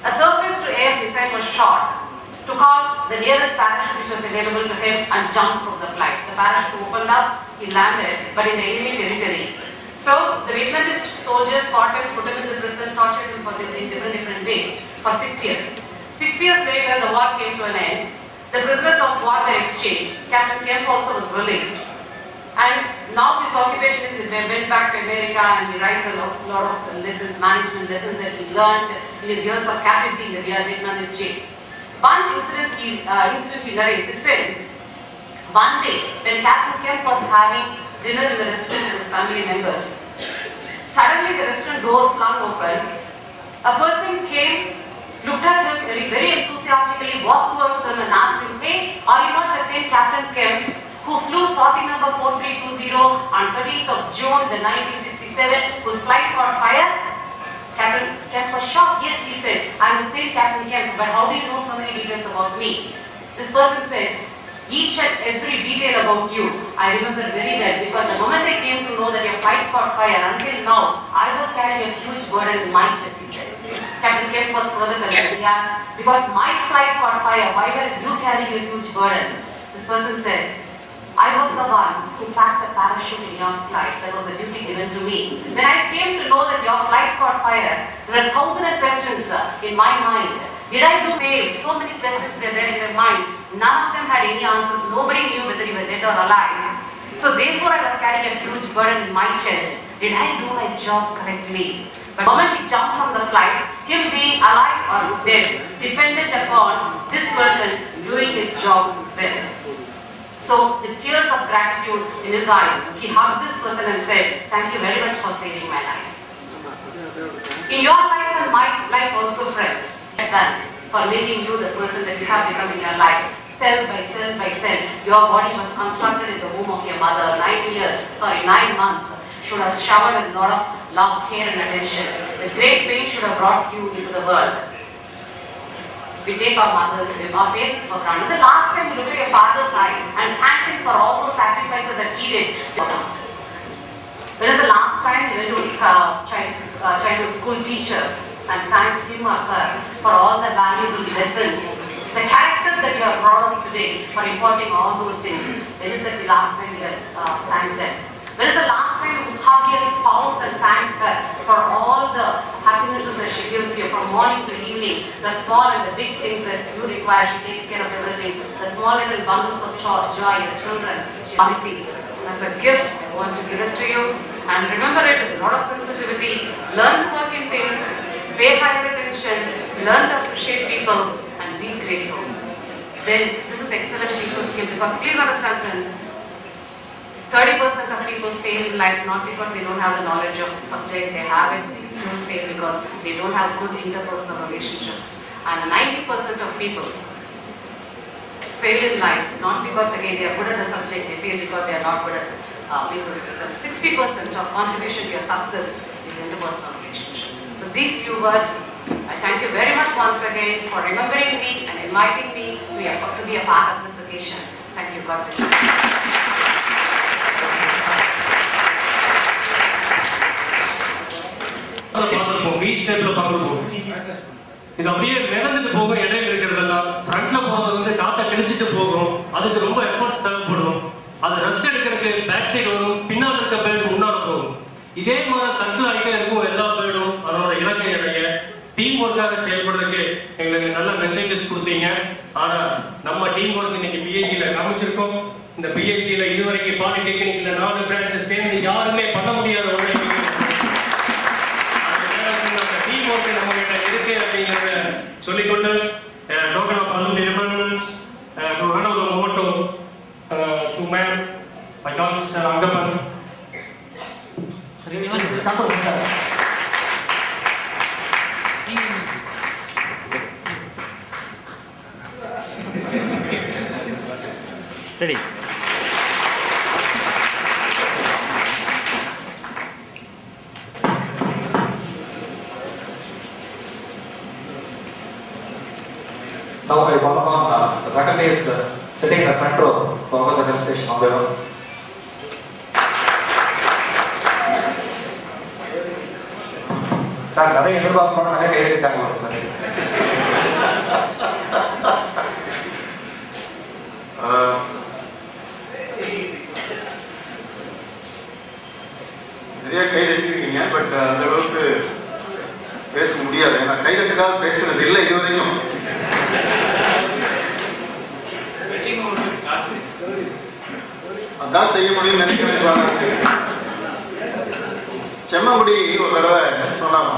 a surface-to-air missile was shot, took out the nearest parachute which was available to him and jumped from the flight. The parachute opened up, he landed, but in the enemy territory. So the Vietnamese soldiers fought him, put him in the prison, tortured him in different ways for 6 years. 6 years later, the war came to an end. The prisoners of war were exchanged. Captain Kemp also was released. And now his occupation is he went back to America and he writes a lot of lessons, management lessons that he learned in his years of captivity in the Vietnamese jail. One incident he narrates, it says, one day when Captain Kemp was having dinner in the restaurant with his family members, suddenly the restaurant door flung open. A person came, looked at him very enthusiastically, walked towards him and asked him, "Hey, are you not the same Captain Kemp who flew sortie number 4320 on 13th of June 1967, whose flight caught fire?" Captain Kemp was shocked. "Yes," he said, "I am the same Captain Kemp, but how do you know so many details about me?" This person said, "Each and every detail about you, I remember very well, because the moment I came to know that your flight caught fire, until now, I was carrying a huge burden in my chest," he said. Captain Kemp was further convinced. He asked, "Because my flight caught fire, why were you carrying a huge burden?" This person said, "I was the one who packed the parachute in your flight. That was the duty given to me. When I came to know that your flight caught fire, there were 1,000 questions in my mind. Did I do sales? So many questions were there in my mind. None of them had any answers. Nobody knew whether you were dead or alive. So therefore I was carrying a huge burden in my chest. Did I do my job correctly?" But the moment he jumped from the flight, him being alive or dead depended upon this person doing his job well. So with tears of gratitude in his eyes, he hugged this person and said, "Thank you very much for saving my life." In your life and my life also, friends, done for making you the person that you have become in your life. Cell by cell by cell, your body was constructed in the womb of your mother. 9 months should have showered with a lot of love, care and attention. The great pain should have brought you into the world. We take our mothers, our parents for granted. The last time you look at your father's eye and thank him for all those sacrifices that he did. When is the last time you went to a childhood school teacher and thanked him or her for all the valuable lessons, the character that you are proud of today for imparting all those things? When is the last time you have thanked them? When is the last time you hug your spouse and thank her for all the happinesses that she gives you from morning to evening, the small and the big things that you require, she takes care of everything, the small little bundles of joy, your children, qualities. As a gift, I want to give it to you, and remember it with a lot of sensitivity. Learn to work in things, pay higher attention, learn to appreciate people, and be grateful. Then this is excellent people skill, because please understand, friends, 30% of people fail in life not because they don't have the knowledge of the subject, they have it, they still fail because they don't have good interpersonal relationships. And 90% of people fail in life not because again they are good at the subject, they fail because they are not good at people skills. And 60% of contribution to your success is interpersonal relationships. With these few words, I thank you very much once again for remembering me and inviting me to be a part of this occasion. Thank you. God bless you. இது அப்படியே மிதந்துட்டு போகும், இடையில இருக்கிறதெல்லாம் ஃப்ரண்ட்ல போறது வந்து காத்த கிழிச்சிட்டு போகும். அதுக்கு ரொம்ப எஃபர்ட்ஸ் தேவைப்படும். அது ரெஸ்ட் எடுக்கிறதுக்கு பேக் சைடு வரும், பின்னால் இருக்க பேர்டு முன்னால போகும். இதே மாதிரி சர்க்கிள் ஆகிட்டே இருக்கும் எல்லா பேர்டும். அதோட இலக்கை அடைய டீம் ஒர்க்காக செயல்படுறதுக்கு எங்களுக்கு நல்ல மெசேஜஸ் கொடுத்தீங்க. ஆனா நம்ம டீம் ஒர்க் இன்னைக்கு பிஹெச்ல காமிச்சிருக்கோம். இந்த பிஹெச்ல இதுவரைக்கும் பாலிடெக்னிக்ல 4 பிரான்ச்சஸ் சேர்ந்து யாருமே பண்ண முடியாத ஒரு டீம் ஒர்க் நம்ம கிட்ட இருக்கு அப்படிங்கிறத சொல்லிக்கொண்டு token of alumni remembrance to hand over the motto to man by doctor mister Angappan. சரி, இவன் இது சம்பளம் sir. Ready. Now I call upon the faculty is sitting in the front row for the demonstration of the room. Sir கதை எதிர்பார்க்கணும் நிறைய கையெழுத்தாங்க sir. நிறைய கை தட்டிருக்கீங்க. But அந்த அளவுக்கு பேச முடியாது. ஏன்னா கை தட்டுக்காக பேசுறது இல்லை இதுவரையும். அதான் செய்ய முடியும்னு நினைக்கிறேன். செம்மங்குடி ஒரு தடவை சொன்னாங்க,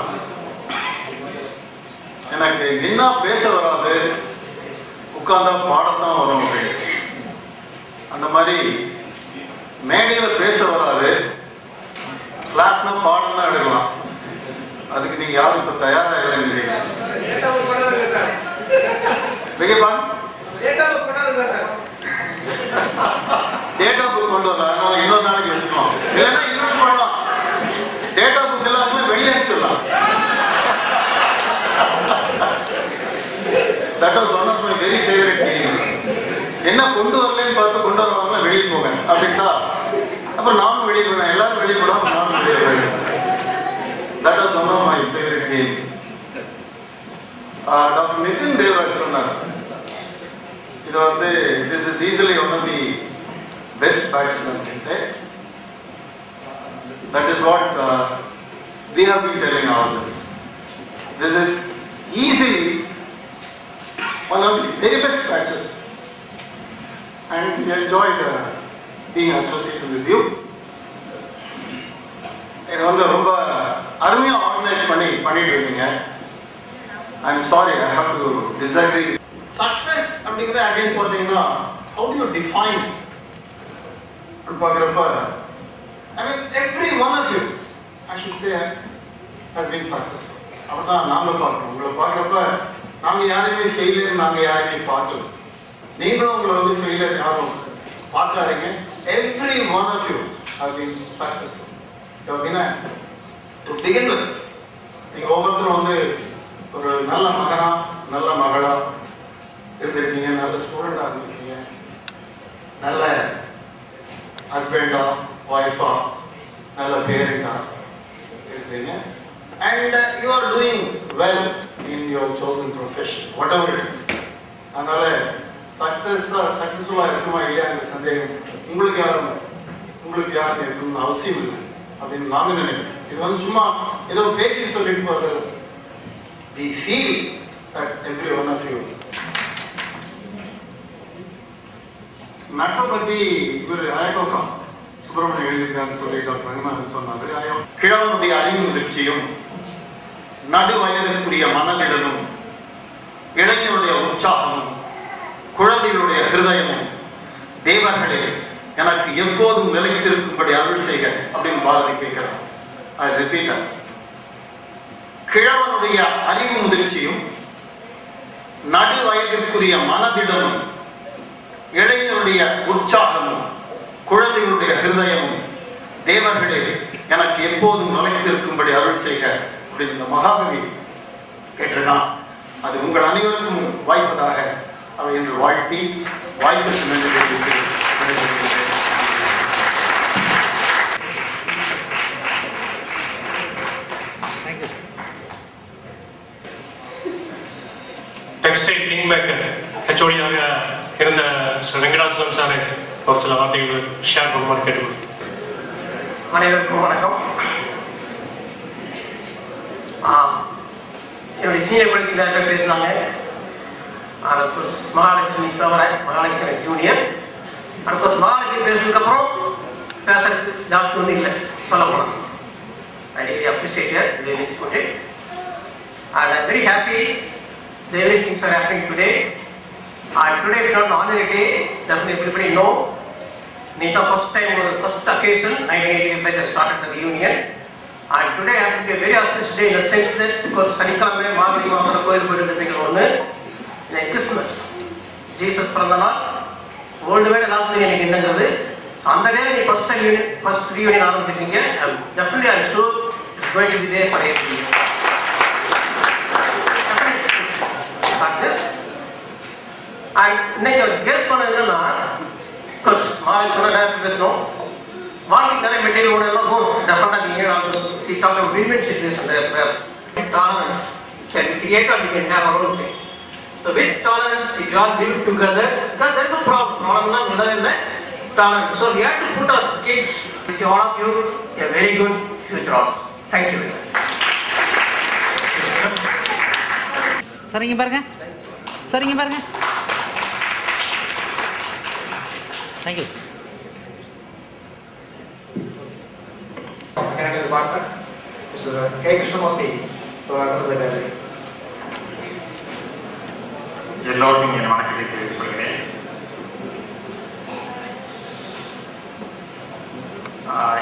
எனக்கு என்ன பேச வராது, உட்கார்ந்தா பாடத்தான் வரும் அப்படின்னு. அந்த மாதிரி மேடையில பேச வராது, கிளாஸ்னா பாடம் தான் எடுக்கலாம். அதுக்கு நீங்க யாரும் இப்ப தயாரா இல்லைங்க. டேட்டா புக் கொண்டு வரலாம், இன்னொரு நாளைக்கு வச்சுக்கணும். இல்லைன்னா இன்னொரு பண்ணலாம், டேட்டா புக் எல்லாருமே வெளியே அனுப்பிச்சிடலாம். That was one of my very favorite games. என்ன கொண்டு வரலன்னு பார்த்து கொண்டு வரவங்க வெளியே போங்க அப்படின்ட்டா அப்புறம் நானும் வெளியே போவேன், எல்லாரும் வெளியே போடாம நானும் வெளியே போவேன். That was one of my favorite games. Doctor Nitin Devaraj சொன்னார், இது வந்து this is easily one of the best batches of Tech. That is what we have been telling ourselves. This is easily one of the very best batches, and we enjoyed being associated with you. இது வந்து ரொம்ப அருமையா organise பண்ணிட்டு இருக்கீங்க. I'm sorry, I have to disagree. Success அப்படிங்கிறது again பார்த்தீங்கன்னா how do you define பார்க்குறப்ப I mean every one of you I should say has been successful. அப்படிதான் நாமளும் பார்க்கணும். உங்களை பார்க்குறப்ப நாங்க யாருமே ஃபெயிலியர் நாங்க யாருமே பார்க்கல. நீங்களும் உங்களை வந்து ஃபெயிலியர் யாரும் பார்க்காதீங்க. Every one of you have been successful. அப்படின்னா டு பிகின் வித் நீங்க ஒவ்வொருத்தரும் வந்து ஒரு நல்ல மகனா நல்ல மகளா இருந்திருக்கீங்க, நல்ல ஸ்டூடெண்டா இருந்திருக்கீங்க, நல்ல ஹஸ்பண்டா ஒய்ஃபா நல்ல பேரண்டா இருக்கீங்க. And you are doing well in your chosen profession, whatever it is. அதனால சக்சஸ்ஃபுல்லா இருக்குமா இல்லையா என்ற சந்தேகம் உங்களுக்கு யாரும் இருக்கணும்னு அவசியம் இல்லை அப்படின்னு நாம நினைக்கிறேன். இது வந்து சும்மா ஏதோ பேச்சு சொல்லிட்டு போறது. The feel that every one of you. நட்பை பத்தி இவர் அயக்கோக்கம் சுப்பிரமணியம் எழுதியிருக்கான்னு சொல்லி டாக்டர் ரங்கநாதன் சொன்னாரு. கிழவனுடைய அறிவு முதிர்ச்சியும் நடு வயதிற்குரிய மனநிடலும் இளைஞருடைய உற்சாகமும் குழந்தைகளுடைய ஹிருதயமும் தேவர்களே எனக்கு எப்போதும் நிலைத்திருக்கும்படி அருள் செய்க அப்படின்னு பாரதி கேட்கிறார். அது ரிப்பீட்டர். கிழவனுடைய அறிவு முதிர்ச்சியும் நடு வயதிற்குரிய மனதிடலும் இளைஞருடைய உற்சாகமும் குழந்தைகளுடைய ஹிருதயமும் தேவர்களே எனக்கு எப்போதும் நிலைத்திருக்கும்படி அருள் செய்க இந்த மகாகவி கேட்டிருக்கான். அது உங்கள் அனைவருக்கும் வாய்ப்பதாக அவை என்று வாழ்த்தி வாய்ப்புக்கு நன்றி தெரிவிக்கிறேன். டெக்ஸ்டைல் கிங் மேக்கர் ஹெச்ஓடியாக இருந்த வெங்கடாச்சலம் சாரை ஒரு சில வார்த்தைகள் ஷேர் பண்ணுமாறு கேட்டுக்கொள்கிறேன். அனைவருக்கும் வணக்கம். என்னுடைய சீனியர் படிச்சுட்டு பேசினாங்க. மகாலட்சுமி தவிர மகாலட்சுமி ஜூனியர். அப்கோர்ஸ் மகாலட்சுமி பேசுறதுக்கப்புறம் பேசுறதுக்கு ஜாஸ்தி ஒன்றும் இல்லை சொல்ல போனோம். I really appreciate it. Really put it. And I'm very happy the various things are happening today. Today is not an ordinary day. Definitely everybody know. It's the first time or first occasion 1985 I started the union. And today I have to be a very auspicious day in the sense that because சனிக்கிழமை மார்கழி மாசம் கோயில் போயிட்டு ஒன்று Christmas Jesus பிறந்த நாள் world wide எல்லாத்துலையும் எனக்கு என்னங்கிறது அந்த நேரம் நீ ஃபர்ஸ்ட் ரீயூனியன் ஆரம்பிச்சிருக்கீங்க. Definitely I am sure it's going to be there for every year. And இன்னைக்கு கெஸ் பண்ணது என்னன்னா மார்கழி சொன்ன நேரத்தில் பேசணும். மார்னிங் நிறைய மெட்டீரியல் ஒன்று எல்லாம் டெஃபினட்டாக நீங்கள் சி டாக் win win situation tolerance can create or we can have our own thing. So with tolerance, if you all live together, because there is a problem is tolerance. So we have to put our kids, wish all of you a very good future also. Thank you very much. Sir, இங்க பாருங்க. Sir, இங்க பாருங்க. Thank you. Mechanical department, Mr. K. Krishnamurthy, President. எல்லோருக்கும் என் வணக்கத்தை தெரிவித்துக் கொள்கிறேன்.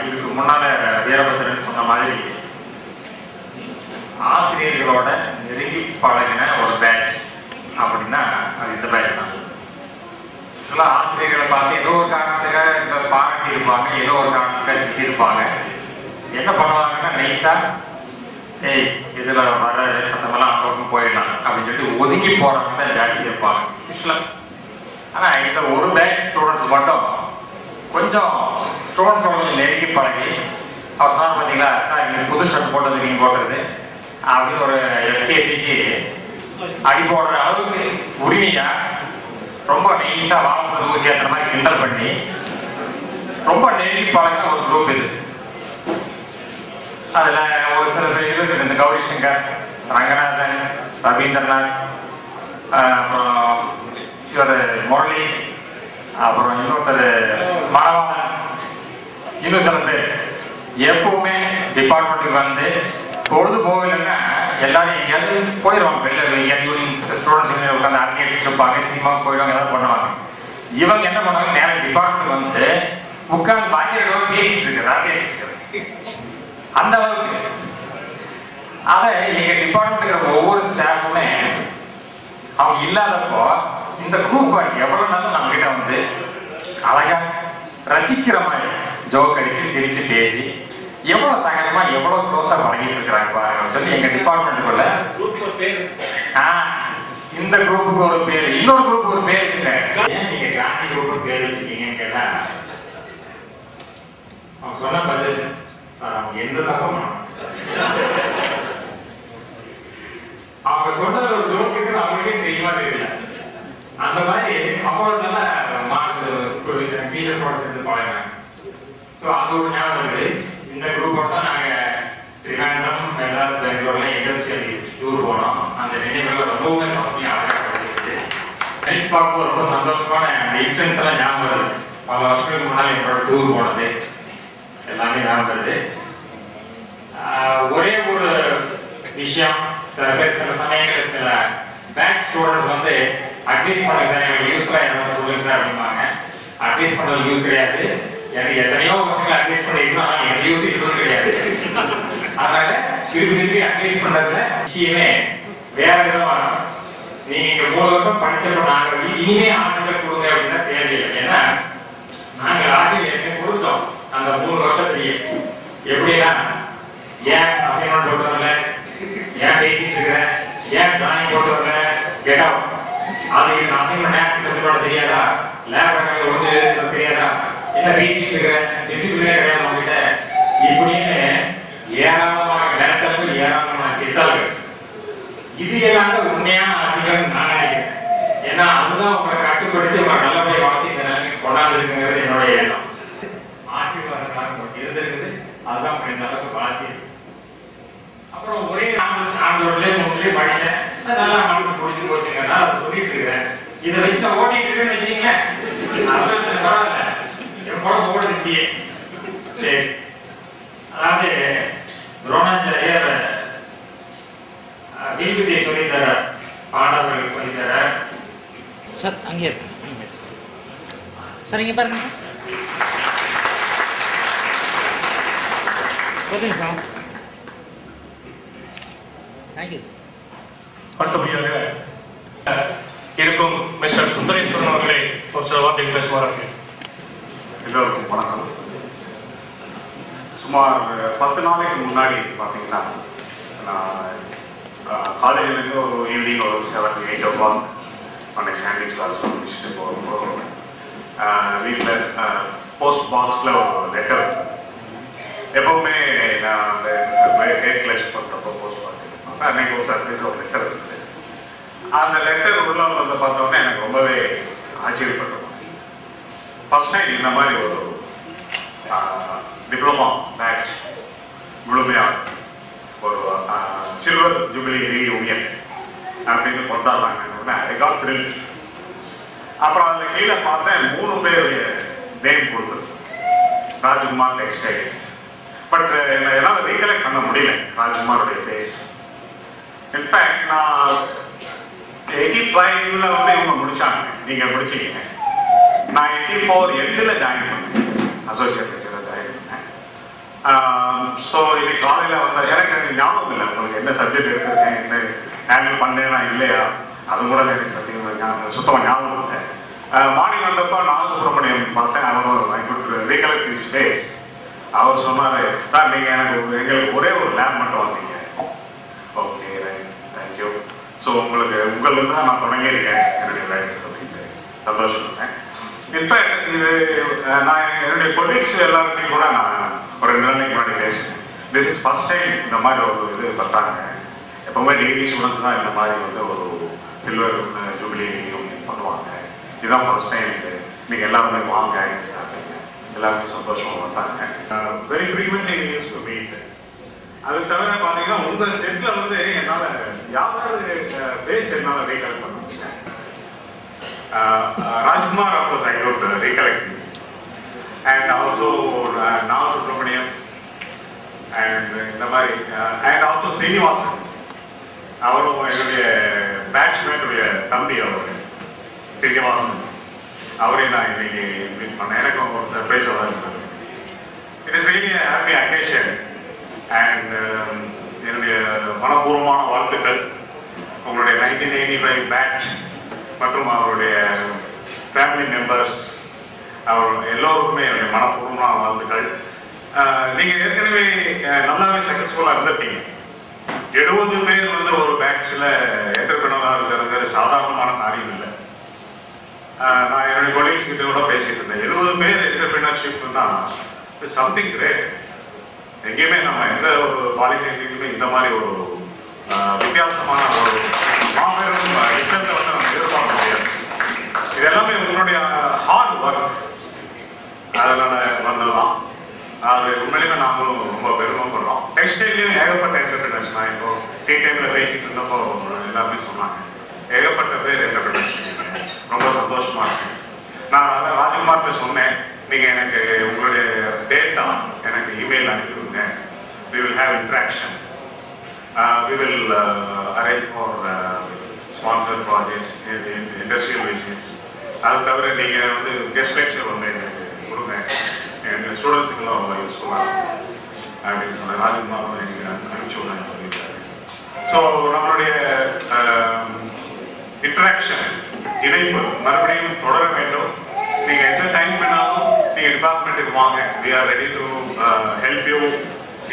இதுக்கு முன்னால வீரபத்ரன் சொன்ன மாதிரி ஆசிரியர்களோட நெருங்கி பழகின ஒரு பேட்ச் அப்படின்னா அது இந்த பேட்ச் தான். ஆசிரியர்களை பார்த்து ஏதோ ஒரு காரணத்துக்காக இந்த பாராட்டி இருப்பாங்க, ஏதோ ஒரு காரணத்துக்காக திட்டி இருப்பாங்க. என்ன பண்ணுவாங்கன்னா நைஸா ஏய் இதுல வர சத்தமெல்லாம் அவங்களுக்கும் போயிடலாம் அப்படின்னு சொல்லிட்டு ஒதுங்கி போறவங்க தான் ஜாஸ்தி இருப்பாங்க. ஆனா இந்த ஒரு பேட்ச் ஸ்டூடெண்ட்ஸ் மட்டும் கொஞ்சம் ஸ்டூடெண்ட்ஸ் கொஞ்சம் நெருங்கி பழகி அவர் சொன்னார் பார்த்தீங்களா சார் இங்கே புது ஷர்ட் போட்டது நீங்கள் போடுறது அப்படின்னு ஒரு எஸ்கேசிக்கு அடி போடுற அளவுக்கு உரிமையா ரொம்ப நெய்ஸா வாழ்க்கை ஊசி அந்த மாதிரி கிண்டல் பண்ணி ரொம்ப நெருங்கி பழகின ஒரு குரூப் இது. அதுல ஒரு சில பேர் இருக்குது, இந்த கௌரி சங்கர், ரங்கநாதன், ரவீந்திரநாத், அப்புறம் இவர் முரளி, அப்புறம் இன்னொருத்தர் மணவாளன், இன்னும் சில பேர் எப்பவுமே டிபார்ட்மெண்ட்டுக்கு வந்து பொழுது போகலைன்னா எல்லாரும் எங்கேயாவது போயிடுவாங்க. வெளில எங்கேயாவது யூனியன் ஸ்டூடெண்ட்ஸ் உட்காந்து ஆர்கனைஸ் இருப்பாங்க, சினிமாவுக்கு போயிடுவாங்க, ஏதாவது பண்ணுவாங்க. இவங்க என்ன பண்ணுவாங்க, நேரம் டிபார்ட்மெண்ட் வந்து உட்காந்து பாக்கிய பேசிட்டு இருக்கிறார் அந்த அளவுக்கு. அதை எங்க டிபார்ட்மெண்ட் ஒவ்வொரு ஸ்டாஃபுமே அவங்க இல்லாதப்போ இந்த குரூப் எவ்வளவு நாளும் நம்ம கிட்ட வந்து அழகா ரசிக்கிற மாதிரி ஜோக் அடிச்சு சிரிச்சு பேசி எவ்வளவு சகஜமா எவ்வளவு க்ளோஸா பழகிட்டு இருக்கிறாங்க பாருங்க சொல்லி எங்க டிபார்ட்மெண்ட்டுக்குள்ள இந்த குரூப்புக்கு ஒரு பேர், இன்னொரு குரூப்புக்கு ஒரு பேர் இருக்கு. ஏன் நீங்க காந்தி குரூப்புக்கு பேர் வச்சிருக்கீங்கன்னு கேட்டா அவங்க சொன்ன பதில் சார் அவங்க எந்த தப்பம் அவங்க சொன்னது ஒரு ஜோக்கு அவங்களுக்கே தெரியுமா தெரியல. அந்த மாதிரி அப்போ நல்லா டீச்சர்ஸோட சேர்ந்து பழகினாங்க. ஸோ அது ஒரு ஞாபகம் இருக்குது. இந்த குரூப்போட தான் நாங்கள் திரிவேண்டம், மெட்ராஸ், பெங்களூர்ல இண்டஸ்ட்ரியல் டூர் போனோம். அந்த நினைவுகள் ரொம்பவுமே பசுமையாக நினைச்சு பார்க்கும்போது ரொம்ப சந்தோஷமான அந்த இன்சிடென்ட்ஸ் எல்லாம் ஞாபகம் வருது. பல வருஷங்களுக்கு முன்னாடி எங்களோட டூர் போனது எல்லாமே ஞாபகம் வருது. ஒரே ஒரு விஷயம், சில பேர் சில சமயங்கள் சில பேங்க் ஸ்டூடெண்ட்ஸ் வந்து அட்வைஸ் பண்ணுங்க சார், எனக்கு யூஸ்ஃபுல்லா என்ன சொல்லுங்க சார் அப்படிம்பாங்க. அட்வைஸ் பண்ணுறது யூஸ் கிடையாது. எனக்கு எத்தனையோ பசங்களை அட்வைஸ் பண்ணிருக்கோம், ஆனால் எனக்கு யூஸ் இருக்கணும் கிடையாது. அதனால திருப்பி அட்வைஸ் பண்றதுல விஷயமே வேற விதமா நீங்க இங்க 3 வருஷம் படிச்சப்ப நாங்க இனிமே ஆசிரியர் கொடுங்க அப்படின்னா தேவையில்லை. ஏன்னா நாங்க ஆசிரியர் கொடுத்தோம் அந்த 3 வருஷத்துலயே. எப்படின்னா ஏன் அசைன்மெண்ட் போட்டு வரல, ஏன் பேசிட்டு இருக்கிற, ஏன் டிராயிங் போட்டு வரல, கெட் அவுட். அது அசைன்மெண்ட் ஆக்டிவிட்டி போட தெரியாதா, லேப் ஒன்று தெரியாதா, என்ன பேசிட்டு இருக்கிற, டிசிப்ளினே கிடையாது அவங்ககிட்ட, இப்படின்னு ஏராளமான நேரத்தில் ஏராளமான திட்டங்கள். இது எல்லாம் உண்மையான ஆசிரியர் நான் நினைக்கிறேன். ஏன்னா அதுதான் உங்களை கட்டுப்படுத்தி உங்களை நல்லபடியாக வளர்த்தி இந்த நிலைமைக்கு கொண்டாந்துருக்குங்கிறது என்னுடைய எண்ணம். ஆசீர்வாதம் இருந்திருக்குது, அதுதான் உங்களை நல்லது வளர்த்தி. அப்புறம் ஒரே ஆண்டோடலே முன்னே படித்தேன், நல்லா மனசு பிடிச்சி போச்சுங்கன்னா அதை சொல்லிட்டு இருக்கிறேன். இதை வச்சு நான் ஓட்டிட்டு இருக்கேன்னு வச்சுங்களேன், அதெல்லாம் பரவாயில்ல, என் குழந்தை ஓடுது இப்படியே. சரி, அதாவது துரோணாச்சாரியர் வீழ்வித்தை சொல்லித்தர, பாண்டவர்களுக்கு சொல்லித்தர. சார் அங்கே இருக்கு சார், இங்கே பாருங்க ஒரு நிமிஷம். தேங்க்யூ. அடுத்தபடியாக இருக்கும் மிஸ்டர் சுந்தரேஸ்வரன் அவர்களை ஒரு சில வார்த்தைகள் பேசுவார்கள். எல்லோருக்கும் வணக்கம். சுமார் 10 நாளைக்கு முன்னாடி பார்த்தீங்கன்னா நான் காலேஜிலேருந்து ஒரு ஈவினிங் ஒரு 7-8 o'clock அந்த சாண்ட்விச் கிளாஸ் முடிச்சுட்டு போகிறோம். வீட்டில் போஸ்ட் பாக்ஸில் ஒரு லெட்டர், எப்பவுமே நான் அந்த கேக் கிளாஸ் பண்ணுறப்போ போஸ்ட் பார்த்துருப்பேன். அன்னைக்கு ஒரு சர்ப்ரைஸ் ஒரு லெட்டர் இருக்குது. அந்த லெட்டர் உள்ள வந்து பார்த்தோன்னே எனக்கு ரொம்பவே ஆச்சரியப்பட்டோம். ஃபர்ஸ்ட் டைம் இந்த மாதிரி ஒரு டிப்ளமா பேட்ச் முழுமையாக ஒரு சில்வர் ஜூபிலி ரீயூனியன் அப்படின்னு கொண்டாடுறாங்க. I got thrill. அப்புறம் அதில் கீழே பார்த்தேன் 3 பேர் நேம் கொடுத்தது, ராஜ்குமார் டெக்ஸ்டைல்ஸ். பட் என்னால் ரீகலெக்ட் பண்ண முடியல ராஜ்குமாரோடைய ஃபேஸ். இன்ஃபேக்ட் நான் 85ல் வந்து இவங்க முடிச்சாங்க, நீங்கள் முடிச்சிங்க. நான் 84 எண்டில் ஜாயின் பண்ணேன், அசோசியேட் லெக்சரர் ஜாயின் பண்ணேன். ஸோ இன்னைக்கு காலையில் வந்த எனக்கு ஞாபகம் இல்லை உங்களுக்கு என்ன சப்ஜெக்ட் எடுத்திருக்கேன், என்ன ஹேண்டில் பண்ணேனா இல்லையா, அது கூட எனக்கு சத்தியமாக சுத்தமாக ஞாபகம் இல்லை. மார்னிங் வந்தப்போ நாகசுப்ரமணியம் பார்த்தேன். அவர் ரீகலெக்ட் ஹிஸ் ஃபேஸ். அவர் சொன்னார், தான் நீங்கள் எங்களுக்கு ஒரே ஒரு லேப் மட்டும் வந்தீங்க. Okay right, thank you. ஸோ உங்களுக்கு தான் நான் தொடங்கியிருக்கேன் என்னுடைய லைஃப் அப்படின்னு சந்தோஷம் இருந்தேன். இன்ஃபேக்ட் இது நான் என்னுடைய கொலீக்ஸ் எல்லாருமே கூட நான் ஒரு 2 நாளைக்கு முன்னாடி பேசினேன். திஸ் இஸ் ஃபர்ஸ்ட் டைம் இந்த மாதிரி ஒரு இது பார்த்தாங்க. எப்பவுமே டிகிரி ஸ்டூடெண்ட்ஸ் தான் இந்த மாதிரி வந்து ஒரு சில்வர் ஜூபிலி பண்ணுவாங்க. இதுதான் ஃபர்ஸ்ட் டைம். நீங்கள் எல்லாருமே வாங்க அப்படின்னு எல்லாருமே சந்தோஷமாக வந்தாங்க. Very frequently use to meet. அது தவிர பார்த்தீங்கன்னா உங்கள் செட்டில் வந்து என்னால் யாராவது பேஸ் என்னால் ரீகலெக்ட் பண்ண முடியல. Rajkumar of I good recollect and also Nagasubramaniam and இந்த மாதிரி அண்ட் ஆல்சோ ஸ்ரீனிவாசன், அவரும் என்னுடைய பேட்ச்மேட்டுடைய தம்பி. அவர் ஸ்ரீனிவாசன், அவரையும் நான் இன்னைக்கு மீட் பண்ணேன். எனக்கு ஒரு சர்ப்ரைஸாக தான் இருந்தது. It is really happy occasion and என்னுடைய மனப்பூர்வமான வாழ்த்துக்கள். உங்களுடைய 1985 பேட்ச் மற்றும் அவருடைய ஃபேமிலி மெம்பர்ஸ் அவர் எல்லோருக்குமே என்னுடைய மனப்பூர்வமான வாழ்த்துக்கள். நீங்கள் ஏற்கனவே நல்லாவே சக்ஸஸ்ஃபுல்லாக இருந்துட்டீங்க. 70 பேர் வந்து ஒரு பேட்சில் என்டர்பிரனராக இருக்கிறது சாதாரணமான காரியம் இல்லை. நான் என்னுடைய கொலீக்ஸ் கிட்ட கூட பேசிட்டு இருந்தேன். 70 பேர் என்டர்பிரினர்ஷிப்னா சம்திங் கிரேட். எங்கேயுமே நம்ம எந்த ஒரு பாலிடெக்னிக்லையுமே இந்த மாதிரி ஒரு வித்தியாசமான ஒரு மாபெரும் ரிசல்ட்டை வந்து நம்ம எதிர்பார்க்க முடியாது. இது எல்லாமே உங்களுடைய ஹார்ட் ஒர்க் அதனால வந்ததுதான். அது உண்மையிலுமே நாங்களும் ரொம்ப பெருமைப்படுறோம். டெக்ஸ்டைலையும் ஏகப்பட்ட என்டர்பிரினர்ஸ். நான் இப்போ டீ டைமில் பேசிட்டு இருந்தப்போ எல்லாருமே சொன்னாங்க, ஏகப்பட்ட பேர் என்டர்பிரினர்ஸ். ரொம்ப சந்தோஷமா இருக்கு. நான் ராஜ்குமார்கிட்ட சொன்னேன், நீங்க எனக்கு உங்களுடைய டேட்டா எனக்கு இமெயில் அனுப்பிவிடுங்க. we will have interaction. We will arrange for sponsored projects, industrial visits. அது தவிர நீங்க வந்து கெஸ்ட் லெக்சர் வந்து எனக்கு கொடுங்க, எங்க ஸ்டூடெண்ட்ஸுக்கெல்லாம் ரொம்ப யூஸ்ஃபுல்லாக இருக்கும் அப்படின்னு சொன்னேன். ராஜ்குமார் எனக்கு அனுப்பிச்சு விடுறேன்னு சொல்லியிருக்காரு. ஸோ நம்மளுடைய இன்ட்ராக்ஷன் இணைப்பு மறுபடியும் தொடர வேண்டும். நீங்க எந்த டைம் வேணாலும் நீங்க டிபார்ட்மெண்ட்டுக்கு வாங்க. we are ready to help you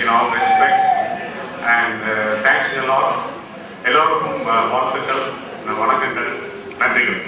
in all respects and thanks a lot. எல்லோருக்கும் வாழ்த்துக்கள், வணக்கங்கள், நன்றிகள்.